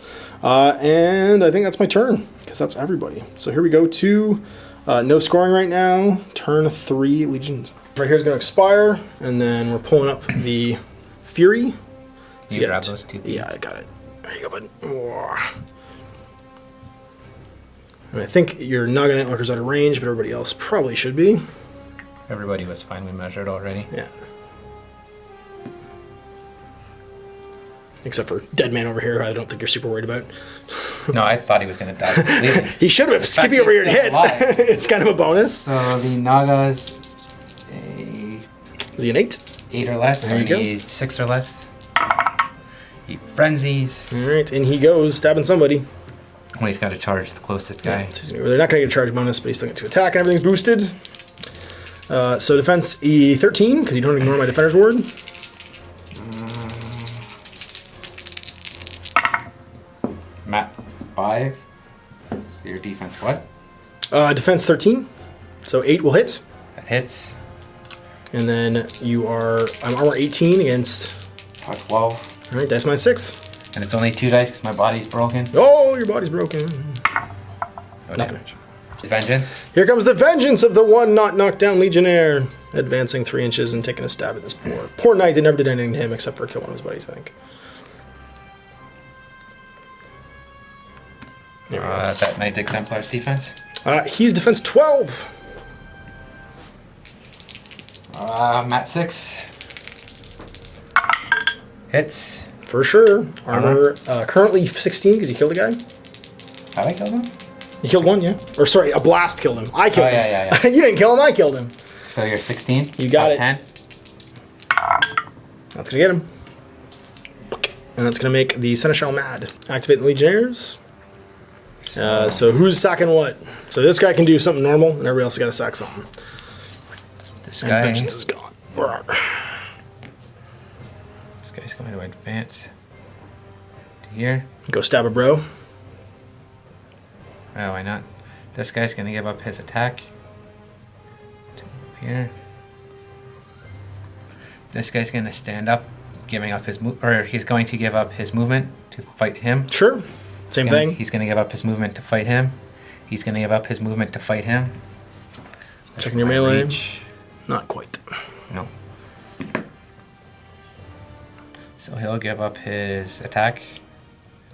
And I think that's my turn, because that's everybody. So here we go to no scoring right now. Turn 3 legions. Right here is going to expire, and then we're pulling up the Fury. You grab those 2 beads. Yeah, I got it. There you go, bud. And I think your Naga Networker's out of range, but everybody else probably should be. Everybody was fine, we measured already. Yeah. Except for Dead Man over here, who I don't think you're super worried about. No, I thought he was going to die completely. He should have. Skipping over here and hits. It's kind of a bonus. So the Naga's Is he an 8? 8 or less. There you go. He 6 or less. He frenzies. Alright, and he goes, stabbing somebody. Well, he's got to charge the closest guy. Yeah, so they're not going to get a charge bonus, but he's still going to attack, and everything's boosted. So defense E13, because you don't ignore my defender's ward. Map 5. So your defense what? Defense 13, so 8 will hit. That hits. And then you are, I'm armor 18 against... 12. Alright, dice -6. And it's only 2 dice because my body's broken. Oh, your body's broken. No Nothing. damage. Vengeance. Here comes the vengeance of the one not knocked down Legionnaire. Advancing 3 inches and taking a stab at this poor knight. They never did anything to him except for kill one of his buddies, I think. That Knight Exemplar's defense. He's defense 12. Mat 6. Hits. For sure. Armor currently 16 because you killed a guy. How did I kill him? You killed one, yeah. Or sorry, a blast killed him. I killed him. Yeah. You didn't kill him, I killed him. So you're 16? You got it. 10? That's gonna get him. And that's gonna make the Seneschal mad. Activate the Legionnaires. So who's sacking what? So this guy can do something normal, and everybody else has got to sack something. This And guy. vengeance is gone. This guy's going to advance to here. Go stab a bro. Oh, why not? This guy's going to give up his attack. To here. This guy's going to stand up, giving up his he's going to give up his movement to fight him. Sure. Same thing. He's going to give up his movement to fight him. He's going to give up his movement to fight him. Checking your melee. Reach. Not quite. No. So he'll give up his attack.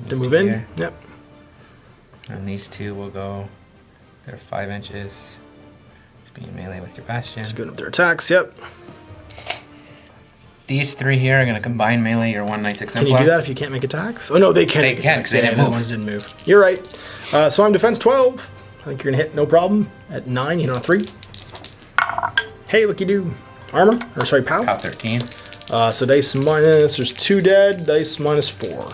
To move in? Here. Yep. And these two will go. They're 5 inches. To be in melee with your bastion. Just going up their attacks, yep. These 3 here are going to combine melee your one Knight's Exemplar. Can you do that if you can't make attacks? Oh no, they can. They make can, attacks. 'cause they Yeah, didn't the move. ones didn't move. You're right. So I'm defense 12. I think you're gonna hit no problem at 9. You hit on 3. Hey, looky do. Armor, or sorry, POW. POW 13. So dice minus. There's 2 dead. Dice minus 4.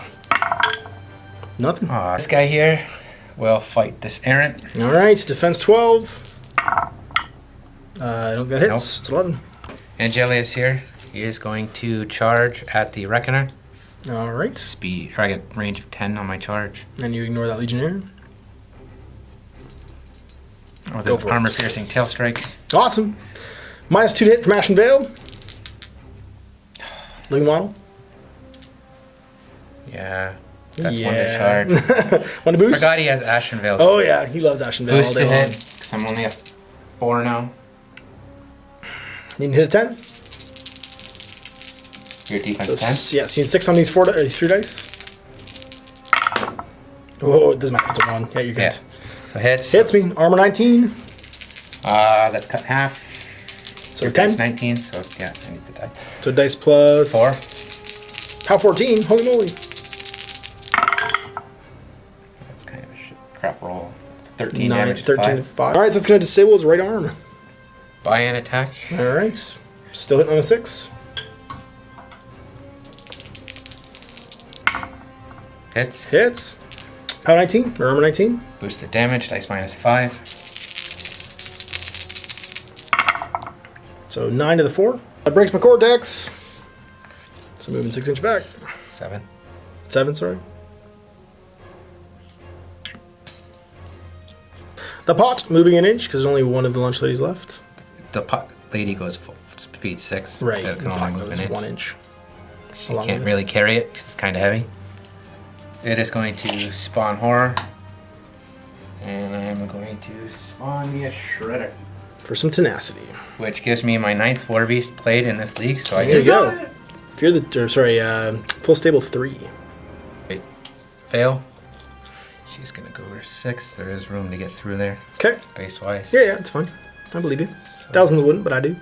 Nothing. This guy here will fight this errant. All right, defense 12. I don't get hits. Nope. It's 11. Angelius here. He is going to charge at the Reckoner. All right. Speed, or I get range of 10 on my charge. And you ignore that Legionnaire. Oh, Go there's for it. armor piercing tail strike. Awesome. Minus 2 to hit from Ashen Veil. Living model. Yeah, that's one to charge. Want to boost? Forgot he has Ashen Veil. Oh yeah, he loves Ashen Veil all Boost day to long. hit. 'Cause I'm only at 4 now. You can hit a 10. Your defense So 10. yeah, so you need 6 on these 3 dice. Oh, it doesn't matter if it's a 1. Yeah, you're good. Yeah. So hits. Hits me. Armor 19. That's cut in half. So Your 10. dice 19. So yeah, I need the die. So dice plus 4. POW 14. Holy moly. That's kind of a crap roll. It's 13 9, damage. 13, 5. 5. All right, so that's going to disable his right arm. Buy an attack. All right. Still hitting on a 6. Hits. Hits. POW 19 or armor 19. Boosted damage. Dice minus 5. So 9 to the 4. That breaks my cortex. So moving 6 inch back. 7. 7, sorry. The pot moving an inch because there's only one of the lunch ladies left. The pot lady goes full speed 6. Right. So it The can pot only move goes an inch. 1 inch. She along can't with it. really carry it because it's kind of heavy. It is going to spawn horror. And I'm going to spawn me a shredder. For some tenacity. Which gives me my 9th War Beast played in this league, so I There you can go. If you're the, or sorry, full stable 3. fail. She's gonna go over 6. There is room to get through there, Okay. base wise. Yeah, it's fine. I believe you. So Thousands wouldn't, but I do.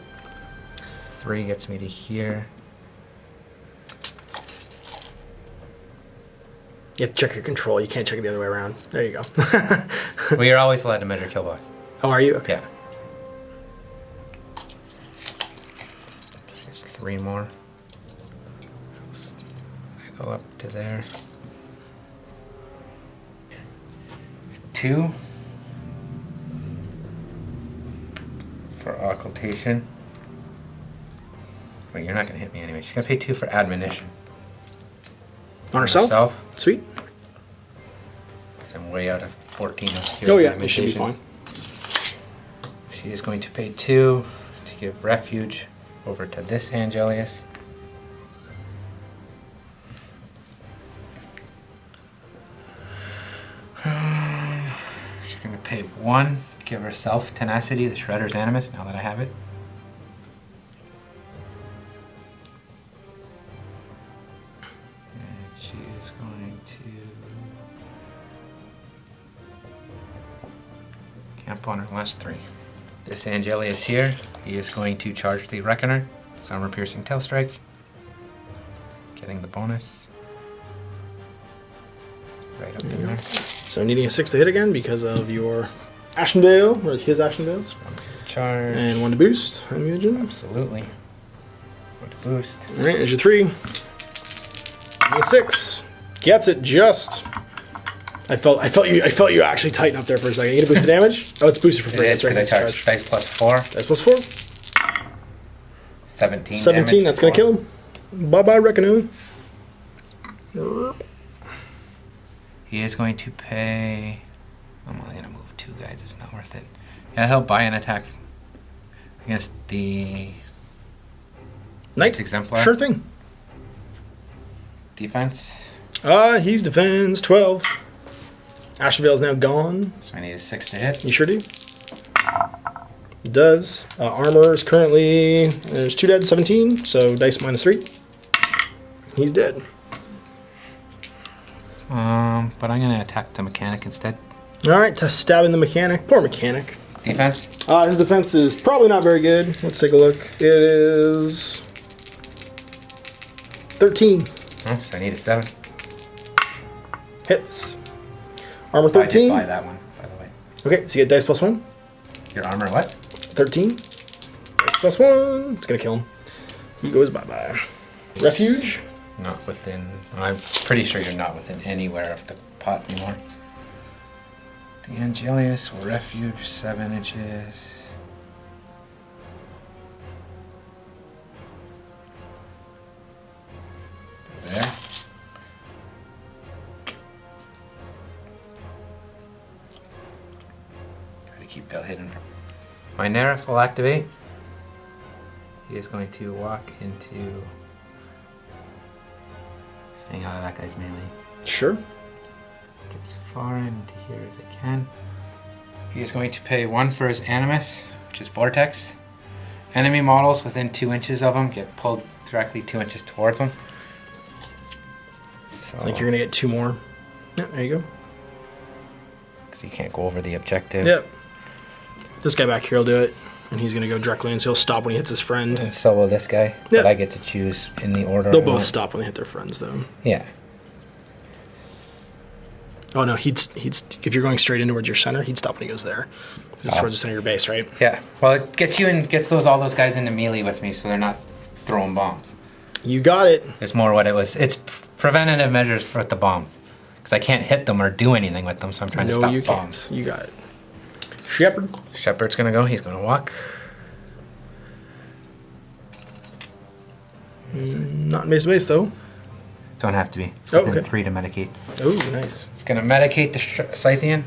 3 gets me to here. You have to check your control. You can't check it the other way around. There you go. Well, you're always allowed to measure kill box. Oh, are you? Okay. Yeah. Just 3 more. I go up to there. 2 for occultation. Wait, you're not gonna hit me anyway. She's gonna pay 2 for admonition. On herself? Sweet. Because I'm way out of 14 of Oh, yeah. It should be fine. She is going to pay 2 to give refuge over to this Angelius. She's going to pay 1 give herself tenacity, the Shredder's Animus, now that I have it. And she is going to camp on her last 3. This Angelius here, he is going to charge the Reckoner, his armor piercing tail strike, getting the bonus. Right up in there. So needing a 6 to hit again because of your Ashenvale, or his Ashenvales. Charge. And 1 to boost, I imagine. Absolutely. 1 to boost. Alright, there's your 3. And a 6. Gets it just. I felt you actually tighten up there for a second. You get a boost of damage? Oh, it's boosted for free. It is, That's right. because I charged dice plus 4. Dice plus 4. 17 17, that's going to kill him. Bye-bye, Reckoner. He is going to pay... I'm only going to move 2 guys. It's not worth it. Yeah, he'll buy an attack against the... Knight. Exemplar. Sure thing. Defense. He's defense 12. Ashenvale's now gone. So I need a 6 to hit. You sure do. Does. Armor is currently... There's 2 dead, 17. So dice minus 3. He's dead. But I'm going to attack the mechanic instead. Alright, to stabbing the mechanic. Poor mechanic. Defense. His defense is probably not very good. Let's take a look. It is 13. Oh, so I need a 7. Hits. Armor I did 13. buy that one, by the way. Okay, so you get dice plus 1. Your armor what? 13. Dice plus 1. It's going to kill him. He goes bye-bye. Refuge. Not within... I'm pretty sure you're not within anywhere of the pot anymore. The Angelius will refuge 7 inches. There. Try to keep Bell hidden. My Nerif will activate. He is going to walk into... Staying out of that guy's melee. Sure. As far into here as I can. He is going to pay 1 for his Animus, which is Vortex. Enemy models within 2 inches of him get pulled directly 2 inches towards him. So, I think you're going to get 2 more. Yeah, there you go. because you can't go over the objective. Yep. This guy back here will do it. And he's going to go directly in, so he'll stop when he hits his friend. And so will this guy. Yeah. But I get to choose in the order. They'll I both want. stop when they hit their friends, though. Yeah. Oh, no, he'd if you're going straight in towards your center, he'd stop when he goes there. 'Cause it's towards the center of your base, right? Yeah. Well, it gets you and gets all those guys into melee with me, so they're not throwing bombs. You got it. It's more what it was. It's preventative measures for the bombs, because I can't hit them or do anything with them, so I'm trying to No, stop you bombs. can't. You got it. Shepherd. Shepherd's gonna go. He's gonna walk. Not in base to base, though. Don't have to be. It's Oh, within okay. 3 to medicate. Oh, nice. It's gonna medicate the Scythian.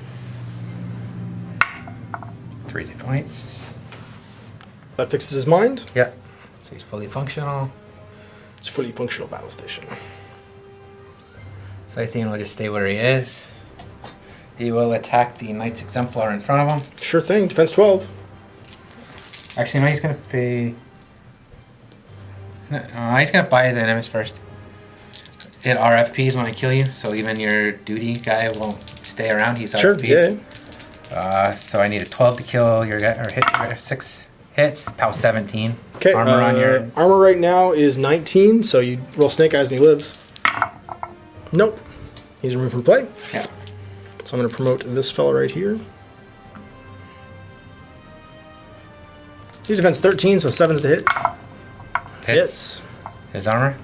3 points. That fixes his mind. Yeah. So he's fully functional. It's a fully functional battle station. Scythian will just stay where he is. He will attack the Knight's Exemplar in front of him. Sure thing. Defense 12. Actually, no, he's gonna pay. No, he's gonna buy his enemies first. It RFPs when I kill you, so even your duty guy will stay around. He's Sure, RFP'd. yeah. So I need a 12 to kill your guy, or hit your 6 hits. Pow 17. Okay, Armor on your. armor right now is 19, so you roll Snake Eyes and he lives. Nope. He's removed from play. Yeah. So I'm going to promote this fella right here. He's defense 13, so 7's to hit. Hits. His armor.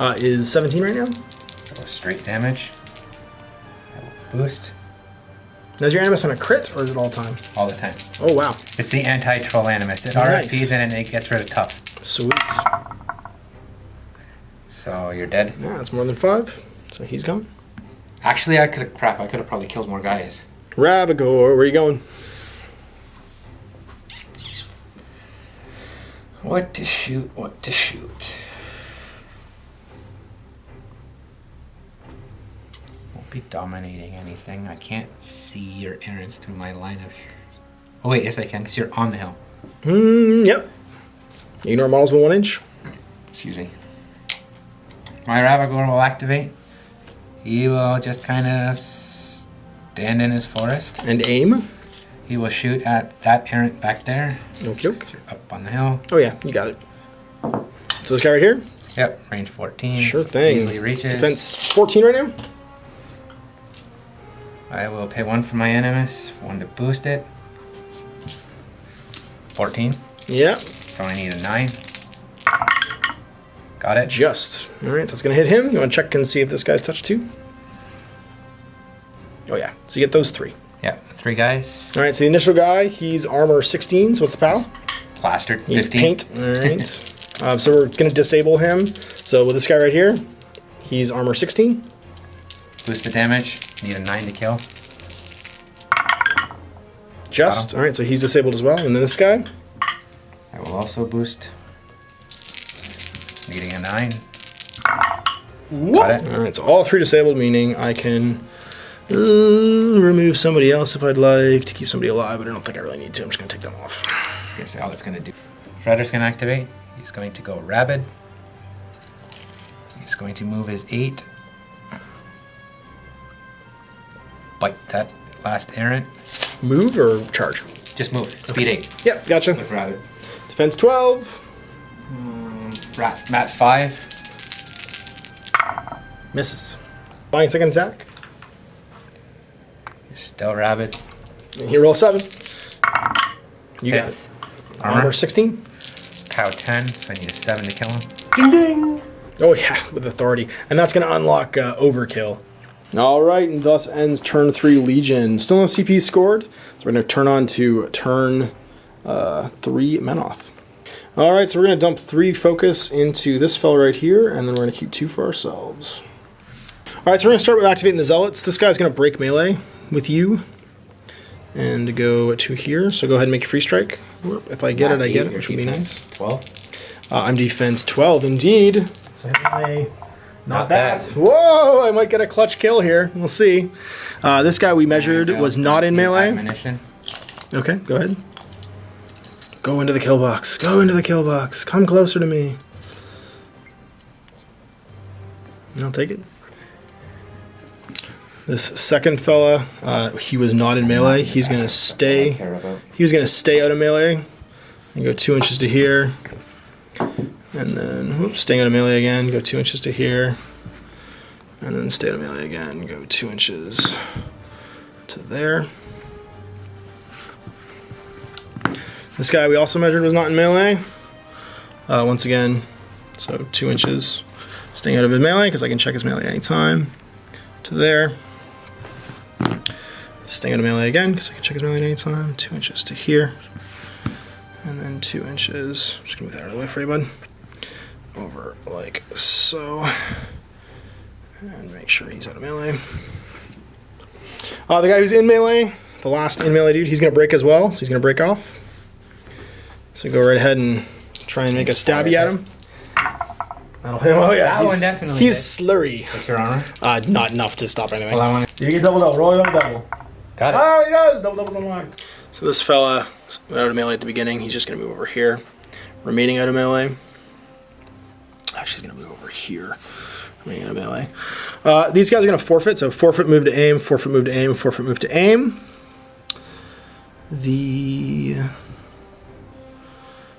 Is 17 right now. So straight damage. That will boost Now, is your Animus on a crit, or is it all time? all the time. Oh, wow. It's the anti-troll animus. It Nice. RFPs and it gets rid of tough. Sweet. So you're dead. Yeah, that's more than 5, so he's gone. Actually, I could have probably killed more guys. Ravagore, where are you going? What to shoot? What to shoot? Won't be dominating anything. I can't see your errands through my line of Oh wait, yes I can, because you're on the hill. Yep. Ignore models with 1 inch. Excuse me. My Ravagor will activate. He will just kind of stand in his forest. And aim. He will shoot at that errant back there. Okay. Up on the hill. Oh yeah, you got it. So this guy right here? Yep, range 14. Sure thing. Easily reaches. Defense 14 right now? I will pay 1 for my Animus, 1 to boost it. 14. Yeah. So I need a 9. Got it. Just. Alright, so it's going to hit him. You want to check and see if this guy's touched 2? Oh yeah, so you get those 3. Yeah, 3 guys. Alright, so the initial guy, he's armor 16, so what's the PAL? Plastered, He's 15. paint. Alright. So we're going to disable him. So with this guy right here, he's armor 16. Boost the damage. Need a 9 to kill. Just. Alright, so he's disabled as well. And then this guy? I will also boost. Needing a 9. Got it. Alright, so all 3 disabled, meaning I can remove somebody else if I'd like to keep somebody alive, but I don't think I really need to. I'm just going to take them off. I was going to say all it's going to do. Shredder's going to activate. He's going to go rabid. He's going to move his 8. Bite that last errant. Move or charge? Just move. Speed 8. Yep, gotcha. With rabid. Defense 12. Mat 5. Misses. Flying second attack. Still rabid. And he rolls 7. You got Hits. it. Armor 16. Cow 10, so I need a 7 to kill him. Ding ding! Oh yeah, with authority. And that's going to unlock Overkill. Alright, and thus ends turn 3 Legion. Still no CP scored, so we're going to turn on to turn 3 Menoth. Alright, so we're going to dump 3 focus into this fella right here, and then we're going to keep 2 for ourselves. Alright, so we're going to start with activating the Zealots. This guy's going to break melee with you. And go to here, so go ahead and make a free strike. If I get it, I get it, which would be nice. 12. I'm defense 12, indeed. So melee, not that. Whoa, I might get a clutch kill here. We'll see. This guy we measured was not in melee. Ammunition. Okay, go ahead. Go into the kill box. Go into the kill box. Come closer to me. I'll take it. This second fella, he was not in melee. He's gonna stay. He was gonna stay out of melee and go 2 inches to here, and then whoops, staying out of melee again. Go 2 inches to here, and then stay out of melee again. Go 2 inches to there. This guy we also measured was not in melee. Once again, so 2 inches, staying out of his melee because I can check his melee anytime. To there. Staying out of melee again because I can check his melee anytime. 2 inches to here. And then 2 inches. I'm just gonna move that out of the way for you, bud. Over like so. And make sure he's out of melee. The guy who's in melee, the last in melee dude, he's gonna break as well, so he's gonna break off. So go right ahead and try and make a stabby at him. That'll hit him. Oh yeah, That one definitely he's hits. slurry. What's your armor? Not enough to stop anything. Well, I want to. You get double. Roll it on double. Got it. Oh, he does. Double's unlocked. So this fella went out of melee at the beginning. He's just going to move over here. Remaining out of melee. Actually, he's going to move over here. Remaining out of melee. These guys are going to forfeit. So forfeit, move to aim, forfeit, move to aim, forfeit, move to aim.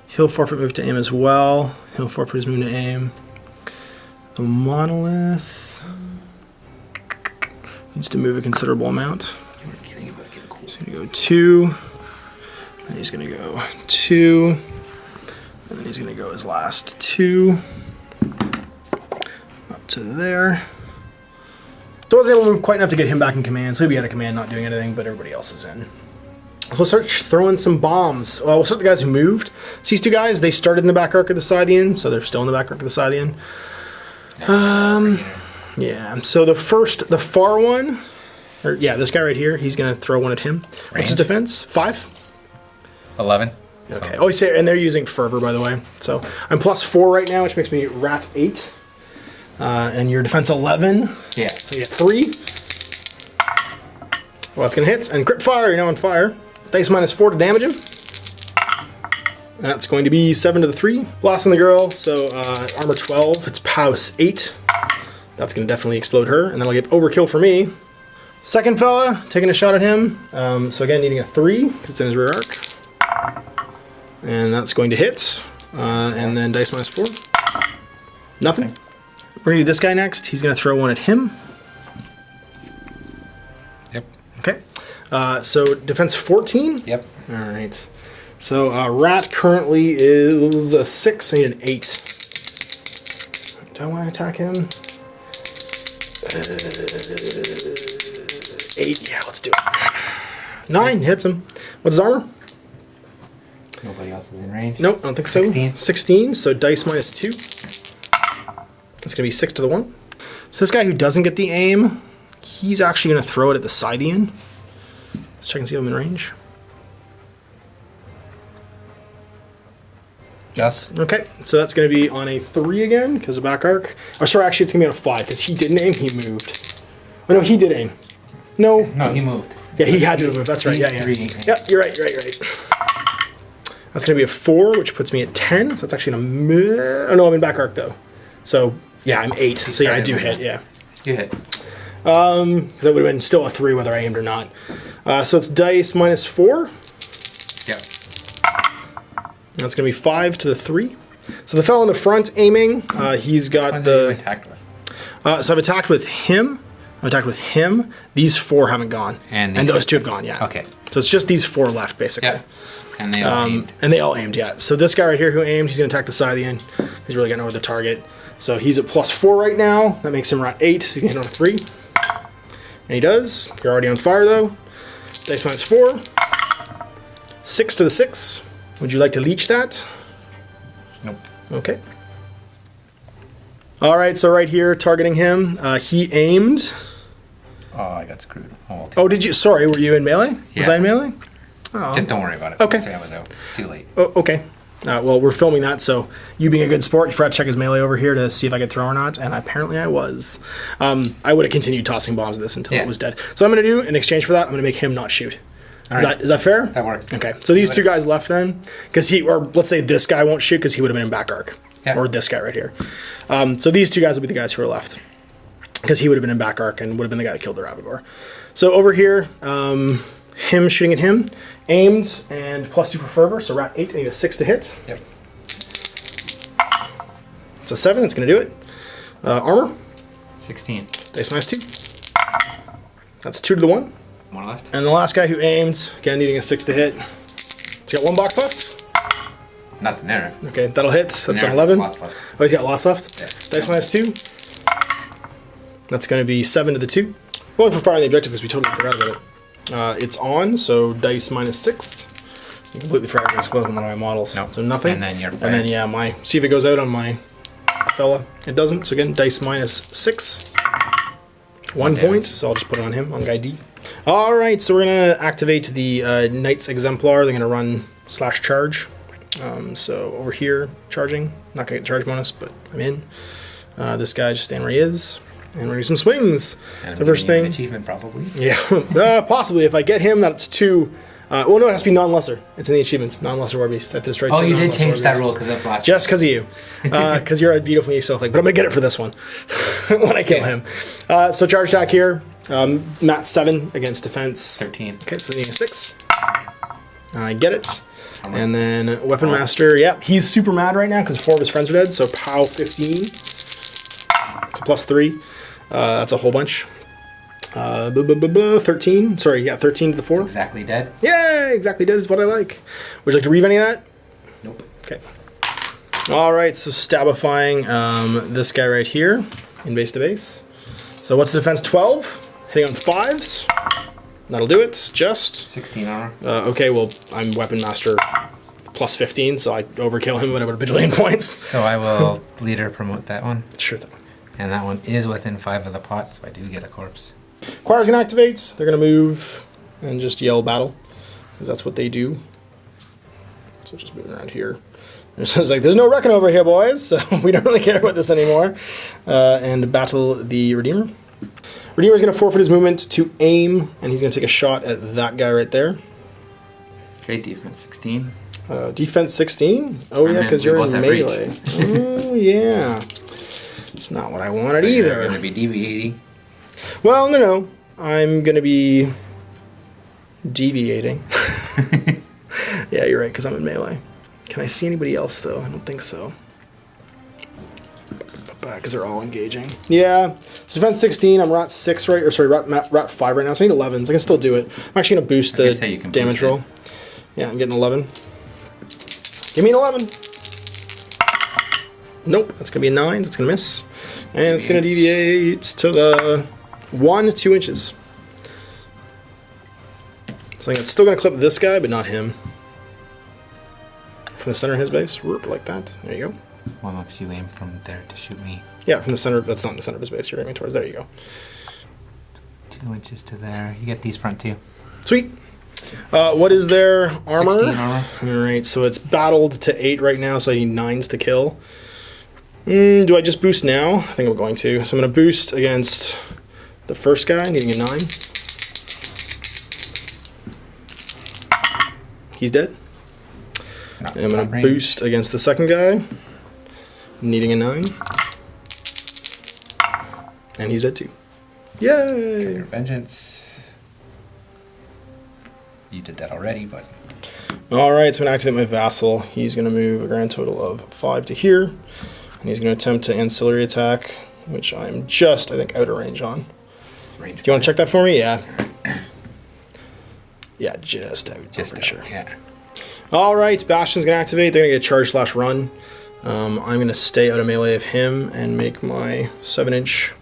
He'll forfeit, move to aim as well. He'll forfeit his move to aim. The monolith needs to move a considerable amount. He's going to go 2, and he's going to go 2, and then he's going to go his last 2 up to there. So I wasn't able to move quite enough to get him back in command, so he'll be out of command, not doing anything, but everybody else is in. So we'll start throwing some bombs. Well, we'll start with the guys who moved. So these 2 guys, they started in the back arc of the Scythian, so they're still in the back arc of the Scythian. Yeah, so the far one, this guy right here, he's going to throw one at him. What's his defense? 5? 11. Okay. Oh, and they're using Fervor, by the way. So I'm +4 right now, which makes me rat 8. And your defense 11. Yeah. So you get 3. Well, that's going to hit. And crit fire, you're now on fire. dice -4 to damage him. That's going to be 7 to the 3. Blast on the girl, so armor 12, it's Pouse 8. That's going to definitely explode her, and then I'll get overkill for me. Second fella, taking a shot at him. So again, needing a 3, because it's in his rear arc. And that's going to hit. And then dice -4. Nothing. We're going to do this guy next. He's going to throw one at him. Yep. Okay. So defense 14? Yep. All right. So rat currently is a 6 and an 8. Do I want to attack him? 8. Yeah, let's do it. 9 hits him. What's his armor? Nobody else is in range. Nope, I don't think so. 16. 16. So dice -2. It's gonna be 6 to the 1. So this guy who doesn't get the aim, he's actually gonna throw it at the Scythian. Let's check and see if I'm in range. Just. Okay, so that's going to be on a 3 again, because of back arc. Or sorry, actually it's going to be on a 5, because he didn't aim, he moved. Oh no, he did aim. No. No, he moved. Yeah, he had to move, that's right, yeah. Yeah, you're right. That's going to be a 4, which puts me at 10, so that's actually oh no, I'm in back arc though. So, yeah, I'm 8, so yeah, I do hit, yeah. You hit. That would have been still a 3 whether I aimed or not. So it's dice -4. Yep. That's going to be 5 to the 3. So the fellow in the front aiming, he's got the... Attacked with? So I've attacked with him. I've attacked with him. These 4 haven't gone. And those 2 have gone, yeah. Okay. So it's just these 4 left, basically. Yep. And they all aimed. And they all aimed, yeah. So this guy right here who aimed, he's going to attack the Scythian. He's really getting over the target. So he's at +4 right now. That makes him rat 8, so he can hit on a 3. And he does. You're already on fire, though. Dice -4. 6 to the 6. Would you like to leech that? Nope. Okay. All right, so right here, targeting him, he aimed. Oh, I got screwed. Oh, did you? Sorry, were you in melee? Was I in melee? Oh. Just don't worry about it. Okay. Say I was out. Too late. Oh, okay. Well, we're filming that, so you being a good sport, you forgot to check his melee over here to see if I could throw or not, and apparently I was. I would have continued tossing bombs at this until it was dead. So I'm going to do, in exchange for that, I'm going to make him not shoot. Is that fair? That works. Okay, so these 2 guys left then, because or let's say this guy won't shoot because he would have been in back arc, or this guy right here. So these 2 guys will be the guys who are left, because he would have been in back arc and would have been the guy that killed the Ravagore. So over here, him shooting at him, aimed and +2 for fervor, so rat 8, I need a 6 to hit. Yep. It's a 7, that's going to do it. Armor? 16. Dice -2. That's 2 to the 1. 1 left. And the last guy who aimed, again needing a 6 to hit. He's got 1 box left. Nothing there. Okay, that'll hit. That's an 11. Oh, he's got lots left? Yeah. Dice -2. That's going to be 7 to the 2. Going for firing the objective because we totally forgot about it. It's on, so dice -6. I completely forgot to one of my models. Nope. So nothing. And then you're And then, yeah, see if it goes out on my fella. It doesn't. So again, dice -6. 1 point, so I'll just put it on him, on guy D. All right, so we're going to activate the Knight's Exemplar. They're going to run /charge. So over here, charging. Not going to get the charge bonus, but I'm in. This guy's just staying where he is. And we're going to do some swings. And so first thing... An achievement, probably. Yeah, possibly. If I get him, that's 2... well, no, it has to be non-lesser. It's in the achievements. Non-lesser war beast. I have to destroy 2 you did change that beasts. rule because of last Just because of you. Because you're a beautiful yourself. But I'm going to get it for this one. when I kill him. So charge attack here. Mat 7 against defense. 13. Okay, so needing a 6. I get it. And then Weapon Master. Yeah, he's super mad right now because 4 of his friends are dead. So POW 15. So +3. That's a whole bunch. 13. Sorry, yeah, 13 to the 4. Exactly dead. Yeah, exactly dead is what I like. Would you like to reave any of that? Nope. Okay. All right, so stabifying this guy right here in base to base. So what's the defense? 12. Hitting on 5s. That'll do it. Just 16 armor. Okay, well, I'm Weapon Master +15, so I overkill him whatever bajillion points. So I will leader promote that one. Sure thing. And that one is within 5 of the pot, so I do get a corpse. Choir's gonna activate. They're gonna move and just yell battle, because that's what they do. So just moving around here. It's like, there's no reckon over here, boys, so we don't really care about this anymore. And battle the Redeemer. Redeemer's gonna forfeit his movement to aim, and he's gonna take a shot at that guy right there. Okay, defense 16. Defense 16? Oh, yeah, because you're in melee. Oh, yeah. It's not what I wanted either. You're going to be deviating. Well, no. I'm going to be deviating. Yeah, you're right, because I'm in melee. Can I see anybody else, though? I don't think so. Because they're all engaging. Yeah. So defense 16, I'm rat 6 right, or sorry, rat 5 right now, so I need 11s. I can still do it. I'm actually going to boost the damage roll. Yeah, I'm getting 11. Give me an 11. Nope, that's going to be a 9. That's going to miss. And it's going to deviate to the 1, 2 inches. So it's still going to clip this guy, but not him. From the center of his base, like that. There you go. Well, looks you aim from there to shoot me. Yeah, from the center. That's not in the center of his base. You're aiming towards. There you go. 2 inches to there. You get these front two. Sweet. What is their armor? 16 armor. All right, so it's battled to 8 right now, so I need 9s to kill. Do I just boost now? I think I'm going to. So I'm going to boost against the first guy, needing a 9. He's dead. And I'm going to boost against the second guy, needing a 9. And he's dead too. Yay! Your vengeance. You did that already, but... Alright, so I'm going to activate my vassal. He's going to move a grand total of 5 to here. And he's going to attempt to ancillary attack, which I'm just, I think, out of range on. Do you want to check that for me? Yeah. Yeah, just out. Just pretty sure. Yeah. Alright, Bastion's going to activate. They're going to get charge/run. I'm going to stay out of melee of him and make my 7-inch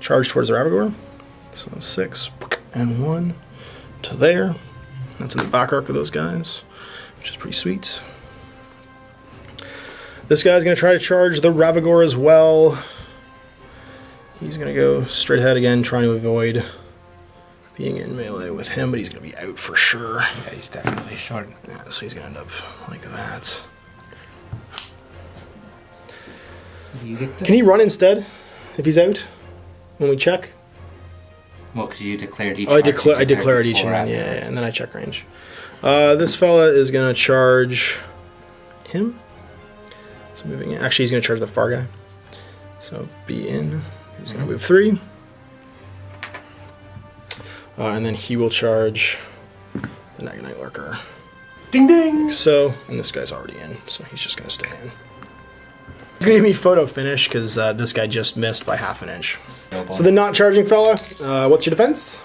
charge towards the Ravagore. So 6 and 1 to there. That's in the back arc of those guys, which is pretty sweet. This guy's going to try to charge the Ravagore as well. He's going to go straight ahead again, trying to avoid being in melee with him, but he's going to be out for sure. Yeah, he's definitely short. Yeah, so he's going to end up like that. So you get Can he run instead if he's out when we check? Well, because you declared each. Oh, I declared each, and then yeah, and then I check range. This fella is going to charge him. So moving in. Actually, he's going to charge the far guy. So be in. He's going to move 3. And then he will charge the Naganite Lurker. Ding ding! So, and this guy's already in, so he's just going to stay in. It's going to give me photo finish because this guy just missed by half an inch. So the not charging fella, what's your defense?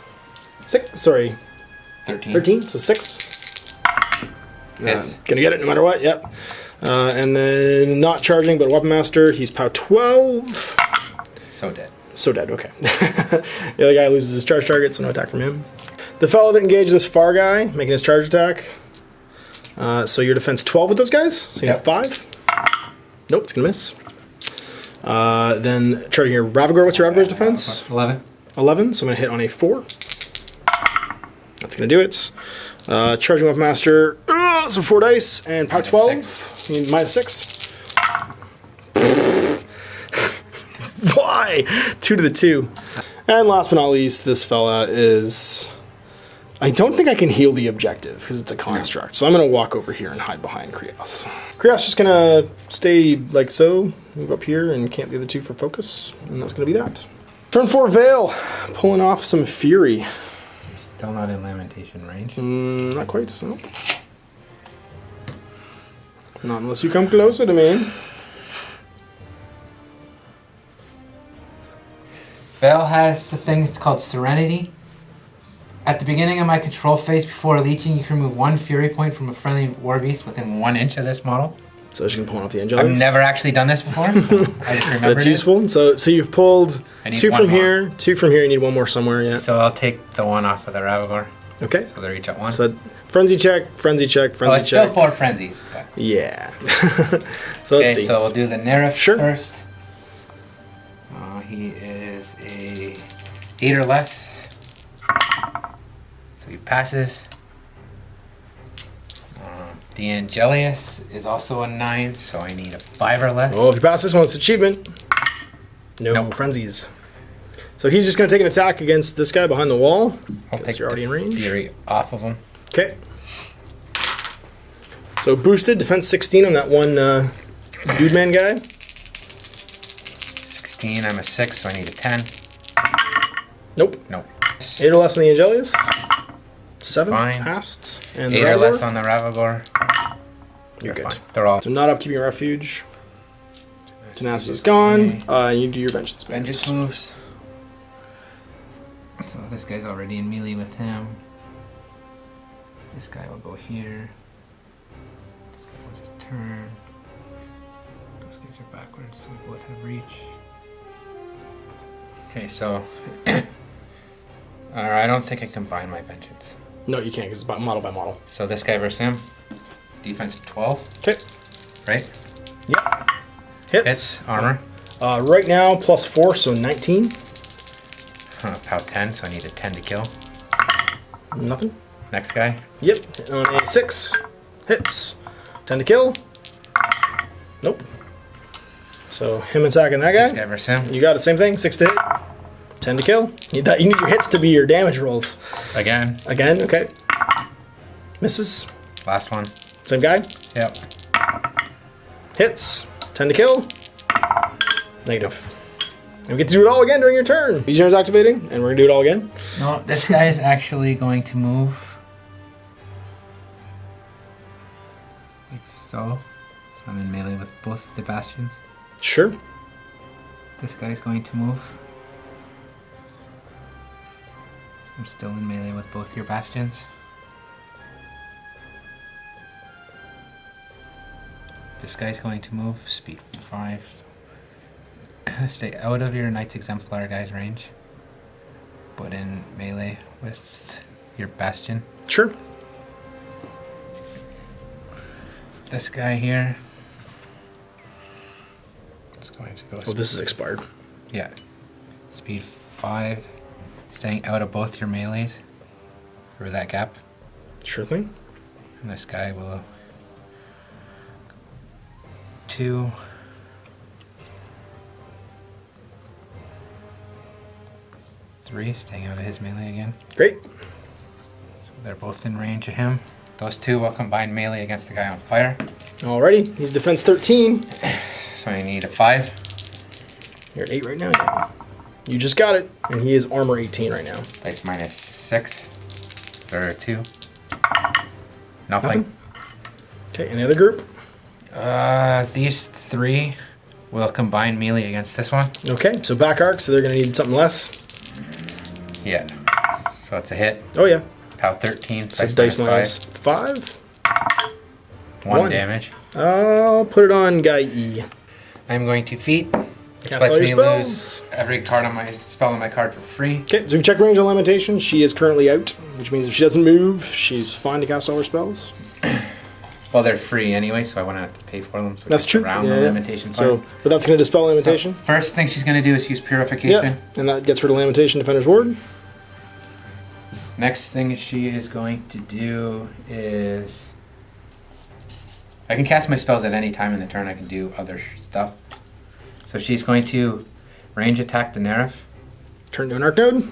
6, sorry. 13. 13, so 6. Gonna Hits. get it no matter what, yep. And then not charging, but Weapon Master, he's POW 12. So dead. So dead, okay. The other guy loses his charge target, so no attack from him. The fellow that engaged this far guy, making his charge attack. So your defense 12 with those guys? So you have 5? Nope, it's gonna miss. Then charging your Ravagore, what's your Ravagore's defense? 11. 11, so I'm gonna hit on a 4. That's gonna do it. Charging Weapon Master, so 4 dice, and POW 12, you need -6. Why? 2 to the 2. And last but not least, this fella is... I don't think I can heal the objective, because it's a construct. So I'm going to walk over here and hide behind Krios. Krios just going to stay like so, move up here, and camp the other 2 for focus. And that's going to be that. Turn 4 Veil, pulling off some Fury. Still not in Lamentation range. Not quite, so. Not unless you come closer to me. Veil has the thing it's called Serenity. At the beginning of my control phase before leeching, you can remove 1 Fury point from a friendly war beast within 1 inch of this model. So she's gonna pull off the Angelics. I've never actually done this before, so I just remember. That's useful. So you've pulled I need 2 one from more. here, 2 from here. You need 1 more somewhere. Yeah. So I'll take the 1 off of the Ravagore. Okay. So they're each at 1. So frenzy check, frenzy check, Well, frenzy it's check. still 4 frenzies. But. Yeah. So let's Okay, see. so we'll do the Nerif Sure. first. He is a 8 or less. So he passes. The Angelius is also a 9, so I need a 5 or less. Oh, if you pass this one, it's achievement. No Nope. frenzies. So he's just going to take an attack against this guy behind the wall. I'll Guess take you're already in range. Fury off of him. Okay. So boosted, defense 16 on that one dude man guy. 16, I'm a 6, so I need a 10. Nope. Nope. 8 or less on the Angelius. 7 Fine. passed. And 8 the or less Ravagor. on the Ravagor. You're They're good. fine. They're all So not up, keeping your refuge. Tenacity's gone. You do your vengeance. vengeance moves. So this guy's already in melee with him. This guy will go here. This guy will just turn. Those guys are backwards, so we both have reach. Okay, so I don't think I combine my vengeance. No, you can't because it's model by model. So this guy versus him. Defense 12, Okay. right? Yep. Hits. Hits, armor. Right now, +4, so 19. Pow 10, so I need a 10 to kill. Nothing. Next guy. Yep. On a 6. Hits. 10 to kill. Nope. So him attacking that This guy. guy versus him. You got the same thing. 6 to hit. 10 to kill. You need your hits to be your damage rolls. Again. Again. Okay. Misses. Last one. Same guy. Yep. Hits. 10 to kill. Negative. And we get to do it all again during your turn. Legionnaires activating, and we're gonna do it all again. No, this guy is actually going to move. Like so. So I'm in melee with both the bastions. Sure. This guy's going to move. I'm still in melee with both your bastions. This guy's going to move, speed 5. Stay out of your Knight's Exemplar guy's range, but in melee with your bastion. Sure. This guy here is going to go. Oh, this is expired. Yeah. Speed 5. Staying out of both your melees through that gap. Sure thing. And this guy will 2. Three, staying out of his melee again. Great. So they're both in range of him. Those two will combine melee against the guy on fire. Alrighty. He's defense 13. So I need a 5. You're at 8 right now. Yeah. You just got it. And he is armor 18 right now. Dice minus 6. There are 2. Nothing. Okay, and the other group? These 3 will combine melee against this one. Okay, so back arc, so they're going to need something less. Yeah. So it's a hit. Oh, yeah. Pow 13. So dice minus 5. 1 damage. I'll put it on guy E. I'm going to feat, which Cast lets all me your lose spells. every card on my spell on my card for free. Okay, so we check range on Lamentation. She is currently out, which means if she doesn't move, she's fine to cast all her spells. Well, they're free anyway, so I won't have to pay for them. So That's just true. Around Yeah, the yeah. lamentation So, part. but that's going to dispel Lamentation. So first thing she's going to do is use Purification. Yeah, and that gets rid of Lamentation, Defender's Ward. Next thing she is going to do is... I can cast my spells at any time in the turn. I can do other stuff. So she's going to range attack the Nerif. Turn to an Arc Node.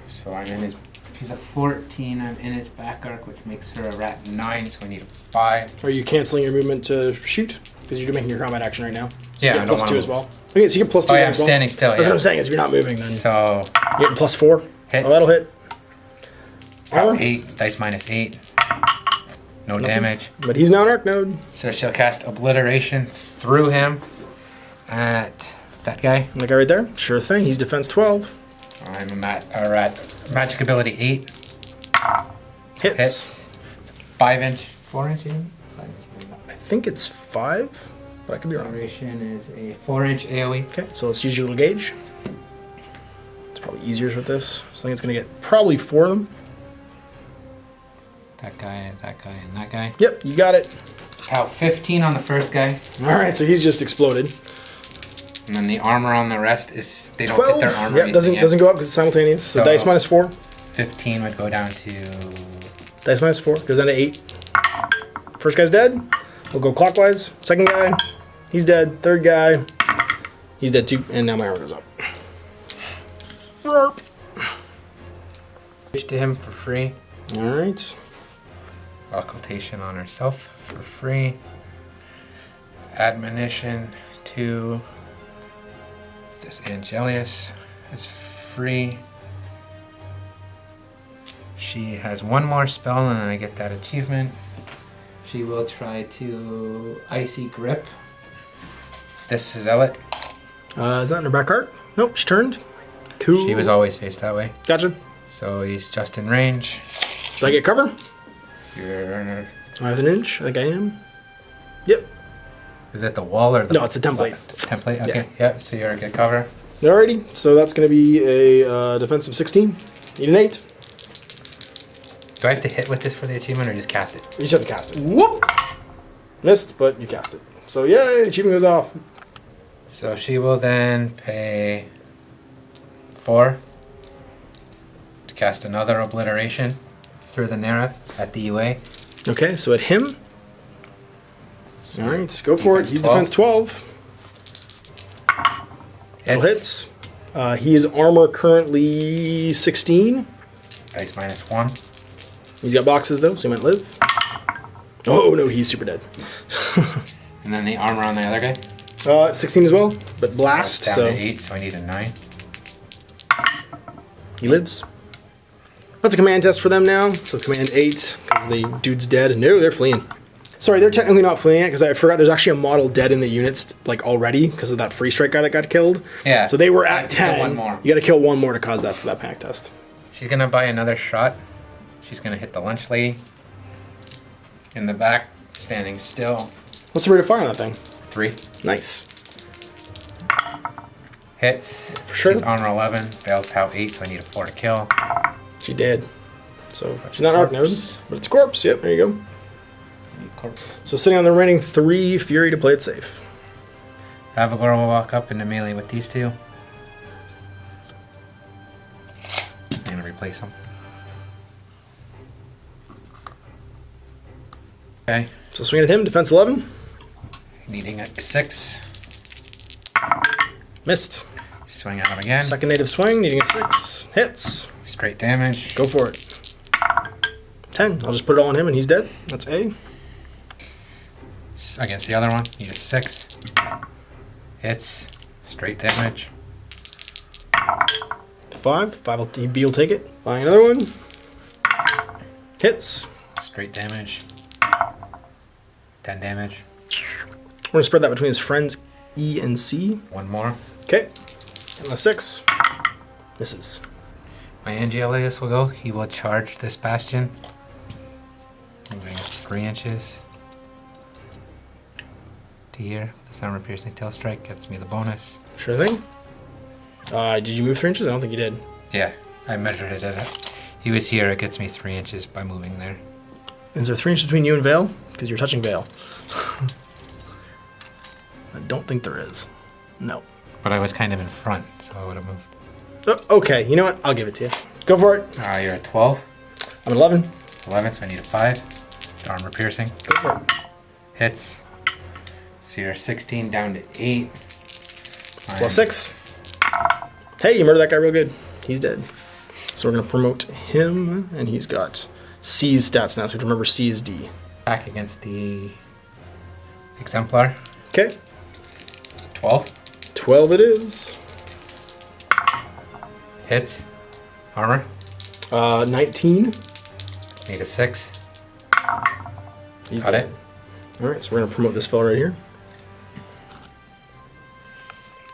So I'm in his... He's at 14. I'm in his back arc, which makes her a rat 9, so I need a 5. Are you canceling your movement to shoot? Because you're making your combat action right now. So Yeah, you I get don't plus wanna 2 as well. Okay, so you get plus 2 Oh yeah, I'm as well. standing still, That's yeah. what I'm saying, is you're not moving then. So... You're getting plus 4. Hits. Oh, that'll hit. Power Armor. 8, dice minus 8. No Nothing. damage. But he's now an Arc Node. So she'll cast Obliteration through him at that guy. That guy right there. Sure thing. He's defense 12. I'm at magic ability 8. Hits. Hits. 5-inch, 4-inch even? 5-inch. I think it's 5, but I could be wrong. Obliteration is a 4-inch AoE. Okay, so let's use your little gauge. It's probably easier with this. So I think it's going to get probably 4 of them. That guy, and that guy. Yep, you got it. Pow 15 on the first guy. Alright, so he's just exploded. And then the armor on the rest is, they don't 12. get their armor. Yep, anything yet. doesn't go up because it's simultaneous. So, So- dice minus 4. 15 would go down to... Dice minus 4. Goes down to 8. First guy's dead. We'll go clockwise. Second guy. He's dead. Third guy. He's dead too. And now my armor goes up. To him for free. Alright. Occultation on herself for free. Admonition to this Angelius is free. She has one more spell and then I get that achievement. She will try to Icy Grip this Zealot. Is that in her back cart? Nope, she turned. Cool. She was always faced that way. Gotcha. So he's just in range. Did I get cover? You're... I have an inch. I think I am. Yep. Is that the wall or the... No, it's the template. Template? Okay. Yep. So you're a good cover. Alrighty. So that's going to be a defensive 16. Need an 8. Do I have to hit with this for the achievement or just cast it? You just have to cast it. Whoop! Missed, but you cast it. So yay, achievement goes off. So she will then pay 4 to cast another Obliteration through the Nereth at the UA. Okay, so at him. Alright, go for it. He's defense 12. Hits. He is armor currently 16. Dice minus 1. He's got boxes though, so he might live. Oh no, he's super dead. And then the armor on the other guy. 16 as well, but blast. Down So to 8, so I need a 9. he lives. That's a command test for them now. So command 8, because the dude's dead. And no, they're fleeing. Sorry, they're technically not fleeing it, because I forgot there's actually a model dead in the units, like already, because of that free strike guy that got killed. Yeah. So they were I at have to kill 10. one more. You got to kill one more to cause that for that panic test. She's gonna buy another shot. She's gonna hit the lunch lady in the back, standing still. What's the rate of fire on that thing? 3 Nice. hits. For sure. She's armor 11, fails POW 8, so I need a 4 to kill. She dead. So she's not arc nose, but it's a corpse. Yep, there you go. So sitting on the remaining 3 fury to play it safe. Avagor will walk up into melee with these two. I'm gonna replace them. Okay. So swinging at him, defense 11. Needing a 6. Missed. Swing at him again. Second native swing, needing a 6. Hits. Straight damage. Go for it. 10. I'll just put it all on him and he's dead. That's A. Against the other one, need a 6. Hits. Straight damage. 5. 5 B will take it. Buying another one. Hits. Straight damage. 10 damage. We're going to spread that between his friends E and C. One more. Okay. And a 6. Misses. My Angelius will go. He will charge this bastion. Moving 3 inches. To here. The armor piercing tail strike gets me the bonus. Sure thing. Did you move 3 inches? I don't think you did. Yeah, I measured it at it. He was here, it gets me 3 inches by moving there. Is there 3 inches between you and Vale? Because you're touching Vale. I don't think there is. No. But I was kind of in front, so I would have moved. Oh, okay, you know what? I'll give it to you. Go for it. You're at 12. I'm at 11. 11, so I need a 5. Armor piercing. Go for it. Hits. So you're 16 down to 8. Plus 6. Hey, you murdered that guy real good. He's dead. So we're going to promote him, and he's got C's stats now, so remember C is D. Back against the Exemplar. Okay. 12. 12 it is. Hits. Armor. 19. Need a 6. He's Got dead. it. Alright, so we're going to promote this fella right here.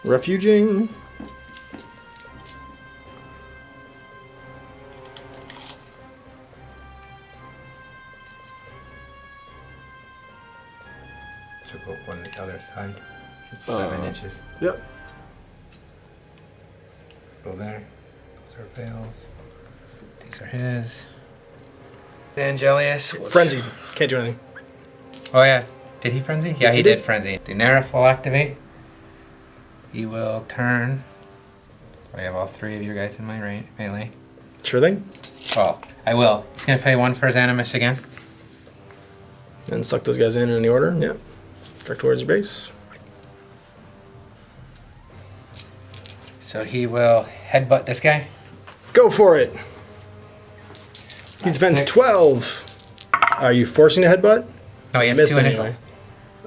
Refuging. Should go one on the other side. It's 7 inches. Yep. Go there. Those are Vale's. These are his. Angelius. Frenzied. Can't do anything. Oh yeah. Did he frenzy? Yeah, Yes, he he did did. frenzy. The Neref will activate. He will turn. So I have all 3 of you guys in my melee. Sure thing. Well, I will. He's gonna pay 1 for his Animus again. And suck those guys in any order. Yep. Direct towards your base. So he will headbutt this guy. Go for it. He's defense 6. 12. Are you forcing a headbutt? No, he has Missed two anyway. initials.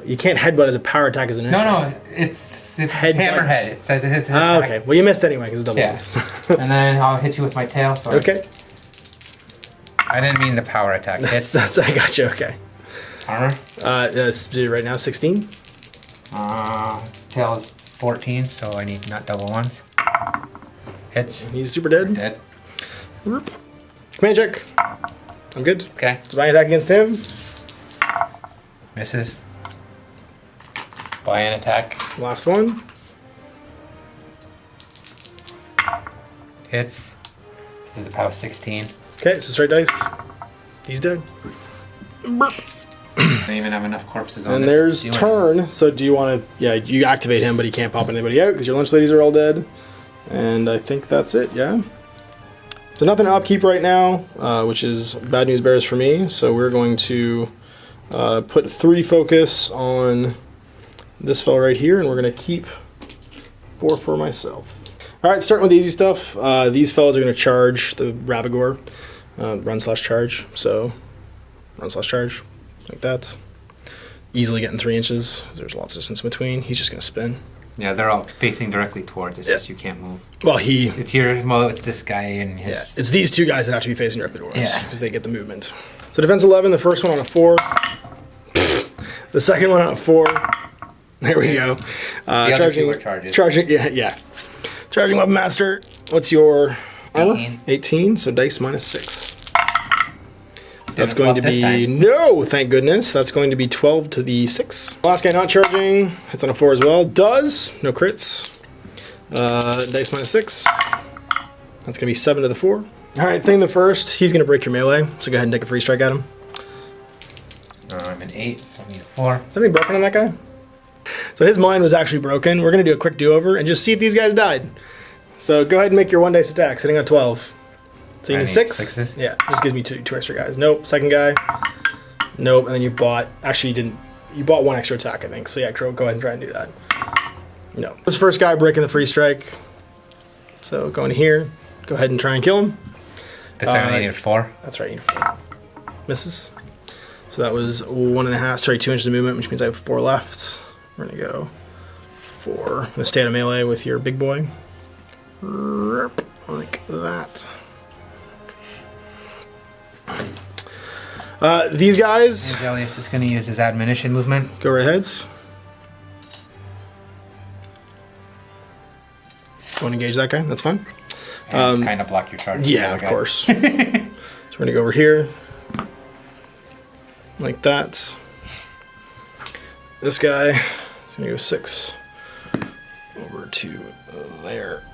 You can't headbutt as a power attack as an initial. No, it's Headbutt. hammerhead. It says it's an Ah, attack. okay. Well, you missed anyway because it's double Yeah. ones. And then I'll hit you with my tail. Sorry. Okay. I didn't mean the power attack. It's I got you. Okay. armor. Right now 16. Tail is 14, so I need not double ones. Hits. He's super dead. Dead. Command check. I'm good. Okay. Divine attack against him. Misses. Buy-in attack. Last one. Hits. This is about 16. Okay, so straight dice. He's dead. I don't even have enough corpses on And this. there's doing it. turn. So do you want to? Yeah, you activate him, but he can't pop anybody out because your lunch ladies are all dead. And I think that's it. Yeah. So nothing to upkeep right now, which is bad news bears for me. So we're going to put 3 focus on this fellow right here, and we're going to keep 4 for myself. All right, starting with the easy stuff. These fellows are going to charge the Rabagor, run/charge. So run/charge, like that. Easily getting 3 inches. There's lots of distance in between. He's just going to spin. Yeah, they're all facing directly towards. It's just you can't move. Well, It's this guy and his. yeah, it's these 2 guys that have to be facing directly towards Yeah. because they get the movement. So defense 11, the first one on a 4. The second one on a 4. There we go. other 2 are charges. Charging, yeah. Charging Weapon Master. What's your armor? 18. 18, so dice minus 6. That's Didn't going to flop this be, time. no, thank goodness. That's going to be 12 to the 6. Last guy not charging. Hits on a 4 as well. Does, no crits. Dice minus 6. That's going to be 7 to the 4. All right, thing the first. He's going to break your melee, so go ahead and take a free strike at him. I'm an 8, so I need a 4. Is anything broken on that guy? So his mind was actually broken. We're going to do a quick do-over and just see if these guys died. So go ahead and make your 1 dice attack, sitting on 12. So you I need need 6? 6s? Yeah, just gives me two extra guys. Nope, second guy. Nope, and then you bought, actually you didn't, you bought 1 extra attack, I think. So yeah, go ahead and try and do that. No. This first guy breaking the free strike. So going here, go ahead and try and kill him. This time I needed 4. That's right, you need 4. Misses. So that was 2 inches of movement, which means I have 4 left. We're gonna go 4. I'm gonna stay out of melee with your big boy. Like that. These guys Angelius is going to use his admonition movement. go right heads. Want to engage that guy? That's fine. And kind of block your charge. Yeah, of course. So we're gonna go over here, like that. This guy is gonna go 6 over to there.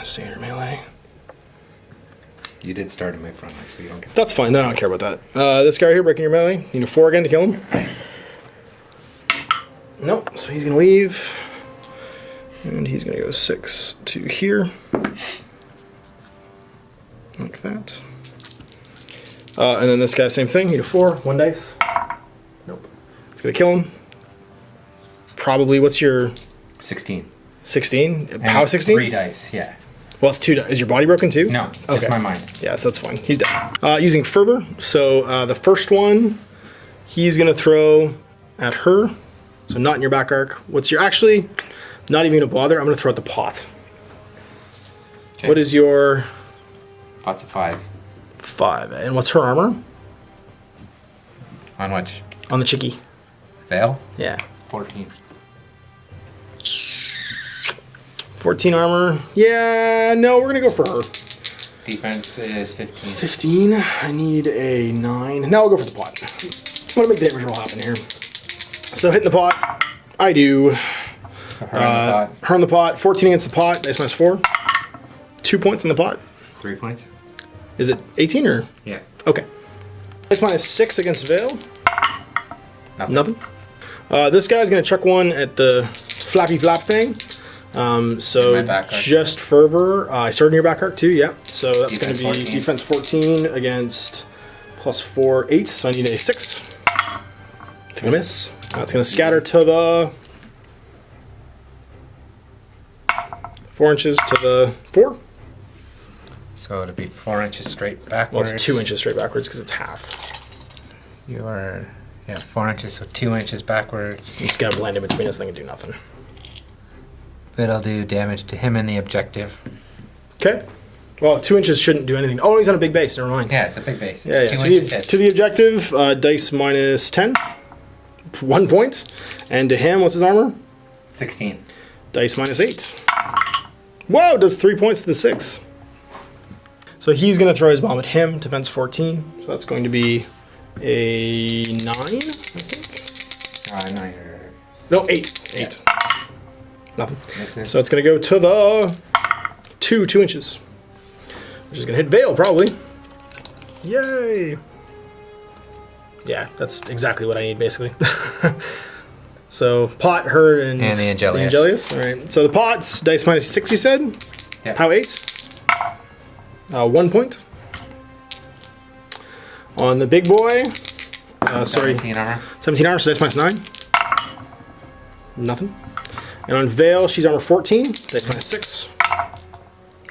Standard melee. You did start in my front line, so you don't get. That's fine. I don't care about that. This guy right here breaking your melee. You need a 4 again to kill him. Nope. So he's gonna leave, and he's gonna go 6 to here, like that. And then this guy, same thing. Need a 4. 1 dice. Nope. It's gonna kill him. Probably. What's your 16. 16? And How 16? 3 dice, yeah. Well, it's 2 dice. Is your body broken too? No, just Okay. my mind. Yeah, so that's fine. He's dead. Using fervor. So the first one, he's gonna throw at her. So not in your back arc. What's your actually? Not even gonna bother. I'm gonna throw at the pot. Okay. What is your Pot's a 5. 5? And what's her armor? On which? On the chickie. Veil? Yeah. 14. 14 armor. Yeah. No, we're gonna go for her. Defense is 15. 15. I need a 9. Now I'll go for the pot. I'm gonna make the damage roll happen here. So hitting the pot, I do. So her on the pot. Her on the pot. 14 against the pot. Dice minus 4. 2 points in the pot. 3 points? Is it 18 or? Yeah. Okay. Dice minus 6 against Veil. Nothing. This guy's gonna chuck 1 at the flappy flap thing. In So my back arc. just fervor. I started in your back arc too. Yeah. So that's Defense gonna be 14. defense 14 against plus 4, 8. So I need a 6. It's gonna miss. That's gonna scatter to the 4 inches to the 4. So it'll be 4 inches straight backwards. Well, it's 2 inches straight backwards because it's half. You are 4 inches, so 2 inches backwards. Just gotta blend in between us thing and do nothing. But it'll do damage to him in the objective. Okay. Well, 2 inches shouldn't do anything. Oh, he's on a big base. Never mind. Yeah, it's a big base. Yeah, yeah. 2 To inches the, hit. to the objective, dice minus 10. 1 point. And to him, what's his armor? 16. Dice minus 8. Whoa, does 3 points to the 6. So he's going to throw his bomb at him. Defense 14. So that's going to be a 9, I think. No, you're... No, 8. 8. Nothing. Misses. So it's going to go to the 2 inches. Which is going to hit Vale, probably. Yay! Yeah, that's exactly what I need, basically. So, pot, her, and the Angelius. The Angelius. All right. So the pots, dice minus 6, you said? Yeah. Pow 8. 1 point. On the big boy, sorry. 17 armor. 17 armor, so dice minus 9. Nothing. And on Vale, she's armor 14, dice minus 6.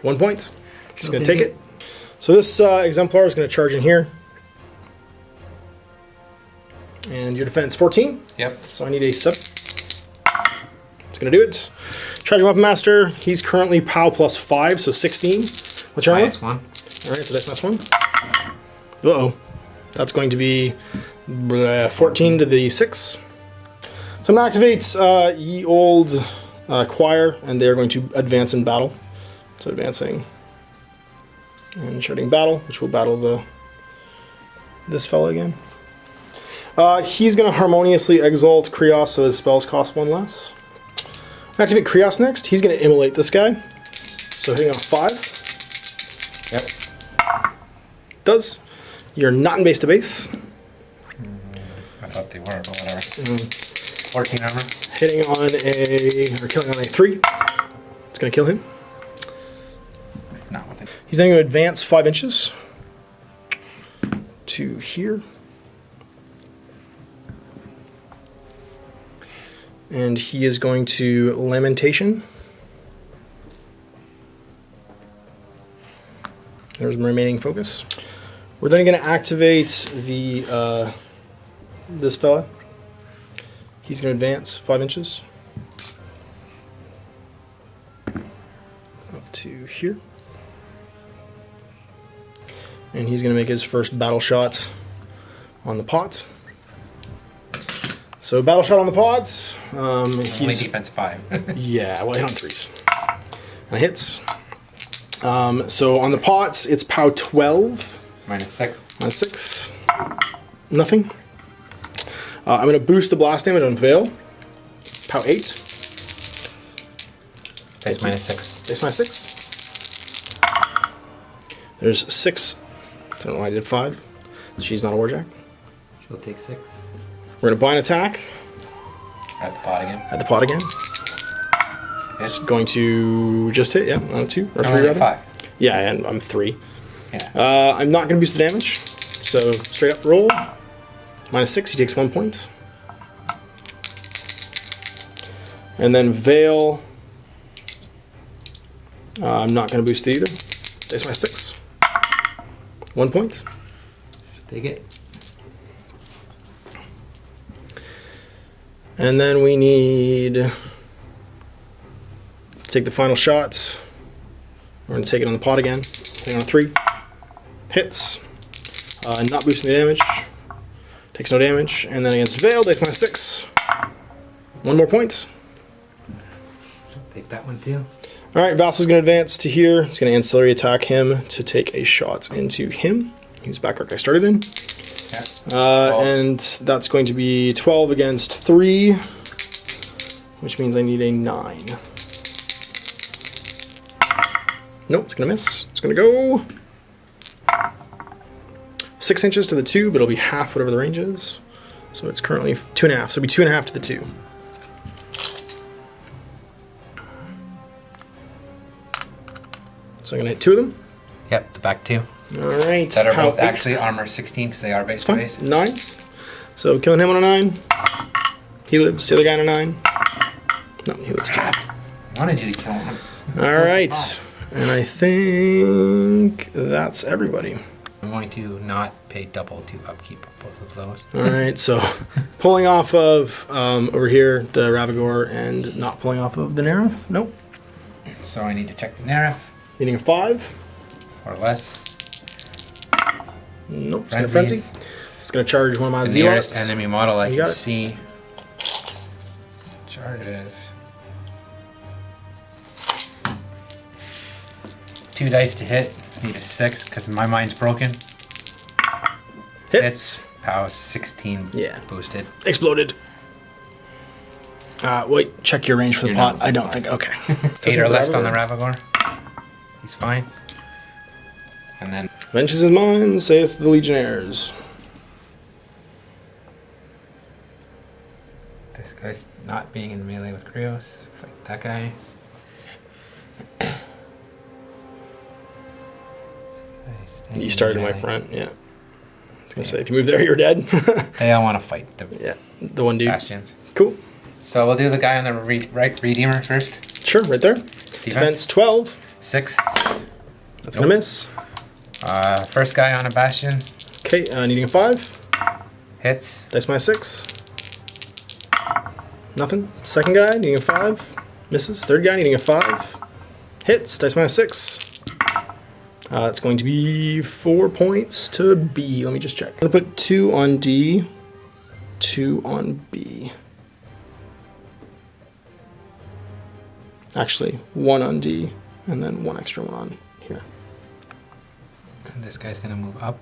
1 point. Just going to take it. So this exemplar is going to charge in here. And your defense 14. Yep. So I need a 7. It's going to do it. Charging Weapon Master, he's currently POW plus 5, so 16. What's your armor? -1. Alright, so that's minus 1. Uh-oh. That's going to be 14 to the 6. So I'm going to activate Ye Old Choir, and they're going to advance in battle. So advancing and shouting battle, which will battle this fella again. He's going to harmoniously exalt Krios, so his spells cost 1 less. Activate Krios next. He's going to immolate this guy. So hitting on a 5. Yep. Does. You're not in base to base. I thought they were, but whatever. 14 armor. Hitting on or killing on a 3. It's going to kill him. Not with it. He's then going to advance 5 inches to here. And he is going to Lamentation. There's my remaining focus. We're then going to activate the this fella. He's going to advance 5 inches up to here. And he's going to make his first battle shot on the pot. So battle shot on the pods. Only defense 5. Yeah, well, I hit on 3s. And it hits. So on the pots, it's POW 12. -6. Minus 6. Nothing. I'm going to boost the blast damage on Vale. POW 8. Base -6. Base minus 6. There's 6. I don't know why I did 5. She's not a warjack. She'll take 6. We're going to blind attack. At the pot again. At the pot again. It's going to just hit, yeah, on a 2 or 3 rather. 5. Yeah, and I'm 3. Yeah. I'm not going to boost the damage, so straight up roll. -6, he takes 1 point. And then Vale, I'm not going to boost it either. Takes -6. 1 point. Take it. And then we need to take the final shot. We're going to take it on the pot again. Hitting on a 3. Hits. Not boosting the damage. Takes no damage. And then against Vale, takes -6. 1 more point. Take that one too. Alright, Vassal's going to advance to here. He's going to ancillary attack him to take a shot into him. Whose back arc I started in. Yeah. And that's going to be 12 against 3. Which means I need a 9. Nope, it's going to miss. It's going to go 6 inches to the 2, but it'll be half whatever the range is. So it's currently 2.5. So it'll be 2.5 to the 2. So I'm going to hit 2 of them. Yep, the back 2. Alright. That are both 8. actually armor 16 because they are base to Fine. base. 9s. So killing him on a 9. He lives. The other guy on a 9. No, he lives 2. I wanted you to kill him. Alright. And I think that's everybody. I'm going to not pay double to upkeep both of those. All right, so pulling off of over here the Ravagore and not pulling off of the Menoth. Nope. So I need to check the Menoth. Needing a 5. Or less. Nope, it's gonna frenzy. Just gonna charge one of my The Zealots. nearest enemy model I You can got it. see. Charges. 2 dice to hit. Need a 6 because my mind's broken. Hits. POW 16 Yeah. boosted. Exploded. Wait, check your range for the You're pot. not- I don't think. Okay. 8 or less on the Ravagore. Ravagore. He's fine. And then Vengeance is mine, saith the Legionnaires. this guy's not being in melee with Krios. Fight that guy. You started in my front, yeah. I was gonna say, if you move there, you're dead. Hey, I want to fight the Yeah, the one dude. Bastions. Cool. So we'll do the guy on the right Redeemer first. Sure, right there. Defense 12. 6. That's gonna miss. First guy on a Bastion. Okay, needing a 5. Hits. Dice my 6. Nothing. Second guy, needing a 5. Misses. Third guy, needing a 5. Hits. Dice my 6. It's going to be 4 points to B. Let me just check. I'm going to put 2 on D, 2 on B. Actually, 1 on D, and then 1 extra one on here. And this guy's gonna move up.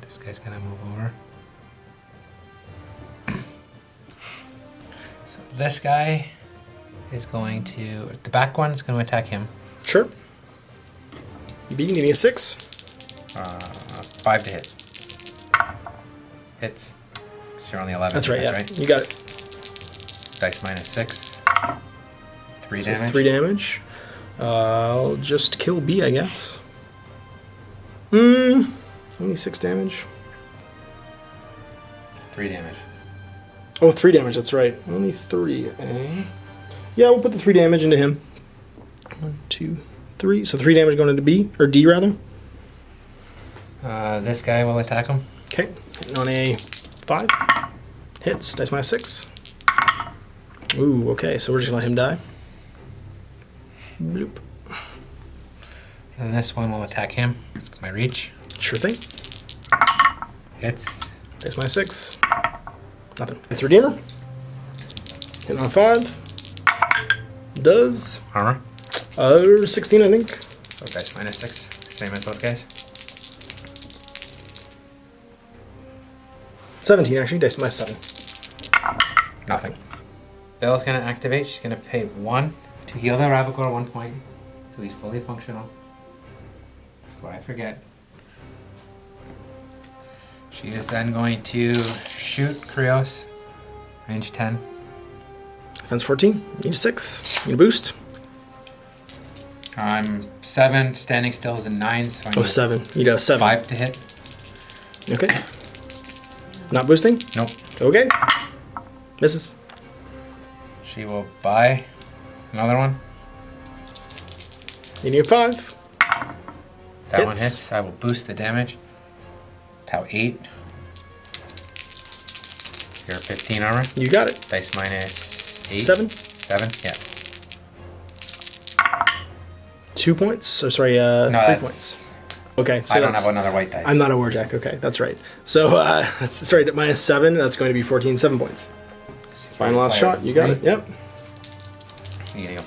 This guy's gonna move over. So this guy is going to, the back one is going to attack him. Sure. B, needing a 6. 5 to hit. Hits. 'Cause you're only 11. That's right, yeah. You got it. Dice minus 6. 3 So damage. 3 damage. I'll just kill B, I guess. Only 6 damage. 3 damage. Oh, 3 damage, that's right. Only 3, eh? Yeah, we'll put the 3 damage into him. 1, 2, 3. So 3 damage going into B, or D rather. This guy will attack him. Okay, hitting on a 5. Hits, dice minus 6. Ooh, okay, so we're just gonna let him die. Bloop. And this one will attack him. With my reach. Sure thing. Hits. Dice minus 6. Nothing. It's Redeemer. Hitting on 5. Does. Armor. 16, I think. So dice minus 6. Same as those guys. 17, actually. Dice minus 7. Nothing. Belle's gonna activate. She's gonna pay 1 to heal the Ravagore 1 point, so he's fully functional. Before I forget. She is then going to shoot Krios, range 10. Defense 14. Need a 6. Need a boost. I'm 7, standing still is a 9, so I Oh, need 7. You got a 7. 5 to hit. Okay. Not boosting? Nope. Okay. Misses. She will buy another one. Needing a 5. That one hits. I will boost the damage. POW 8. You're 15 armor. You got it. Dice minus 8. 7. 7? Yeah. 2 points. Or sorry, No, 3 that's- points. Okay, so I don't that's- have another white dice. I'm not a warjack. Okay, that's right. So that's right. At minus 7, that's going to be 14. 7 points. Final last Fire shot. You got 3. it. Yep. You go.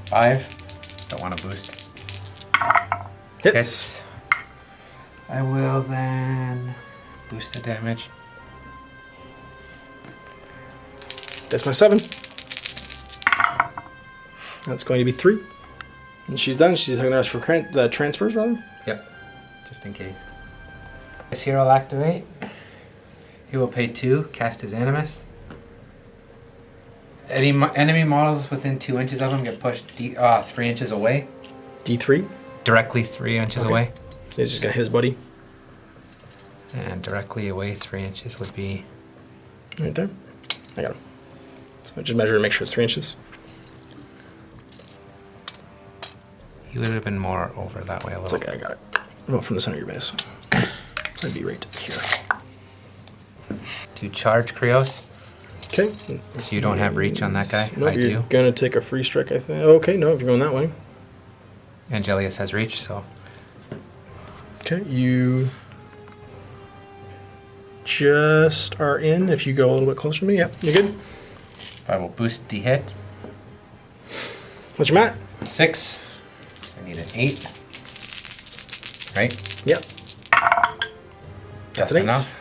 5. Don't want to boost. Hits. I will then boost the damage. That's my 7. That's going to be 3. And she's done. She's taking the rest for the transfers, rather. Yep. Just in case. This hero will activate. He will pay 2, cast his Animus. Any enemy models within 2 inches of him get pushed 3 inches away. D3. Directly 3 inches Okay. away. So he's just going to hit his buddy. And directly away 3 inches would be... Right there. I got him. So I just measure to make sure it's 3 inches. You would have been more over that way a It's little. okay, I got it. Well, from the center of your base. So I'd be right here. Do you charge Krios? Okay. So you don't have reach on that guy? No, I you're do. gonna take a free strike, I think. Okay, no, if you're going that way. Angelius has reach, so. Okay, you just are in. If you go a little bit closer to me, yep, you're good. I will boost the hit. What's your mat? 6. So I need an 8. Right? Yep. Just an 8. enough.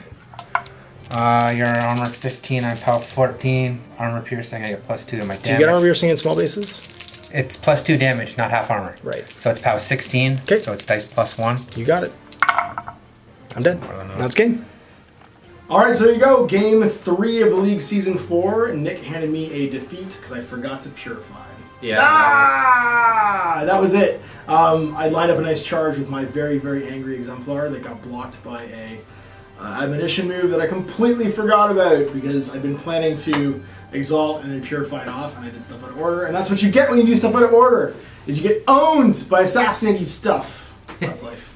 Your armor 15, I'm POW 14. Armor piercing, I get +2 to my damage. Do you get armor piercing in small bases? It's +2 damage, not half armor. Right. So it's POW 16. Okay. So it's dice +1. You got it. I'm dead. More than enough. That's game. All right, so there you go. Game 3 of the League Season 4. Nick handed me a defeat because I forgot to purify. Yeah. That was it. I lined up a nice charge with my very, very angry Exemplar that got blocked by a admonition move that I completely forgot about because I'd been planning to exalt and then purify it off, and I did stuff out of order. And that's what you get when you do stuff out of order, is you get owned by assassinating stuff. That's life.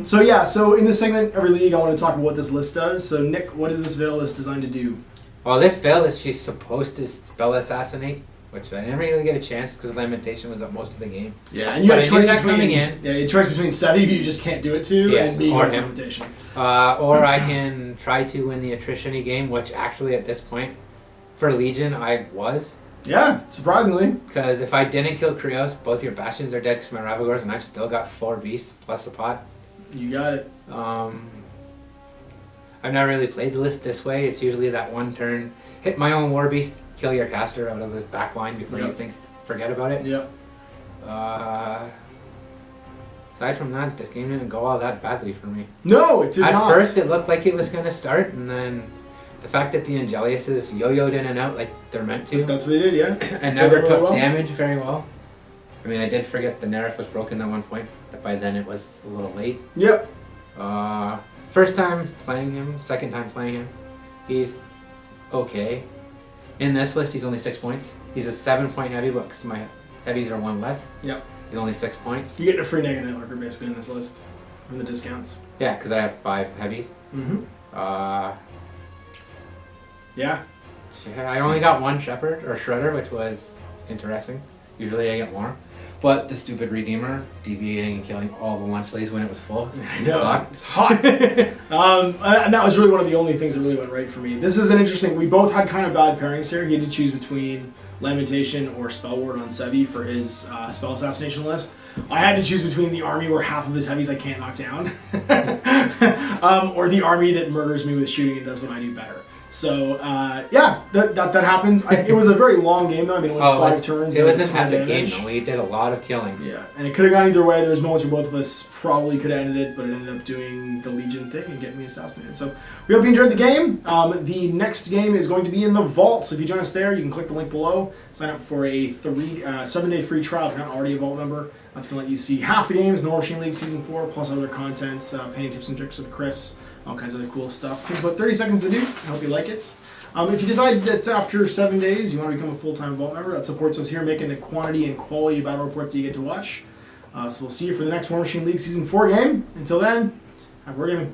So in this segment, every league, I want to talk about what this list does. So Nick, what is this Veil list designed to do? Well, this Veil is she's supposed to spell assassinate, which I didn't really get a chance because Lamentation was up most of the game. Yeah, and you But have I a knew choice that between coming in. Yeah, you choice between Seti, who you just can't do it to, Yeah, and me, or who's him. Lamentation. Or I can try to win the attrition-y game, which actually at this point, for Legion, I was. Yeah, surprisingly. Because if I didn't kill Krios, both your Bastions are dead because my Ravagors, and I've still got 4 beasts plus a pot. You got it. I've never really played the list this way. It's usually that one turn, hit my own War Beast, kill your caster out of the back line before you forget about it. Yep. Aside from that, this game didn't go all that badly for me. No, it did not. At first, it looked like it was going to start, and then the fact that the Angeliuses yo-yoed in and out like they're meant to, That's what they did, yeah. and never really took well. damage very well. I mean, I did forget the Nerf was broken at one point, but by then it was a little late. Yep. First time playing him, second time playing him, he's okay. In this list, he's only 6 points. He's a 7-point heavy, but because my heavies are 1 less. Yep. He's only 6 points. You get a free Nega Night Lurker basically in this list from the discounts. Yeah, because I have 5 heavies. Mm-hmm. Yeah. I only got 1 Shepherd or Shredder, which was interesting. Usually I get more. But the stupid Redeemer deviating and killing all the lunch lays when it was full. No, it's hot. And that was really one of the only things that really went right for me. This is an interesting. We both had kind of bad pairings here. He had to choose between Lamentation or Spell Ward on Sevi for his spell assassination list. I had to choose between the army where half of his heavies I can't knock down, or the army that murders me with shooting and does what I do better. So yeah, that happens. It was a very long game though. I mean, it went 5 turns. It was and an a ton of epic game damage. though. We did a lot of killing. Yeah, and it could have gone either way. There's moments where both of us probably could have ended it, but it ended up doing the Legion thing and getting me assassinated. So we hope you enjoyed the game. The next game is going to be in the Vault. So if you join us there, you can click the link below. Sign up for a 7-day free trial if you're not already a Vault member. That's going to let you see half the games in the Warmachine League Season 4, plus other content, painting tips and tricks with Chris, all kinds of other cool stuff. It takes about 30 seconds to do. I hope you like it. If you decide that after 7 days you want to become a full-time Vault member, that supports us here making the quantity and quality of battle reports that you get to watch. So we'll see you for the next Warmachine League Season 4 game. Until then, have wargaming.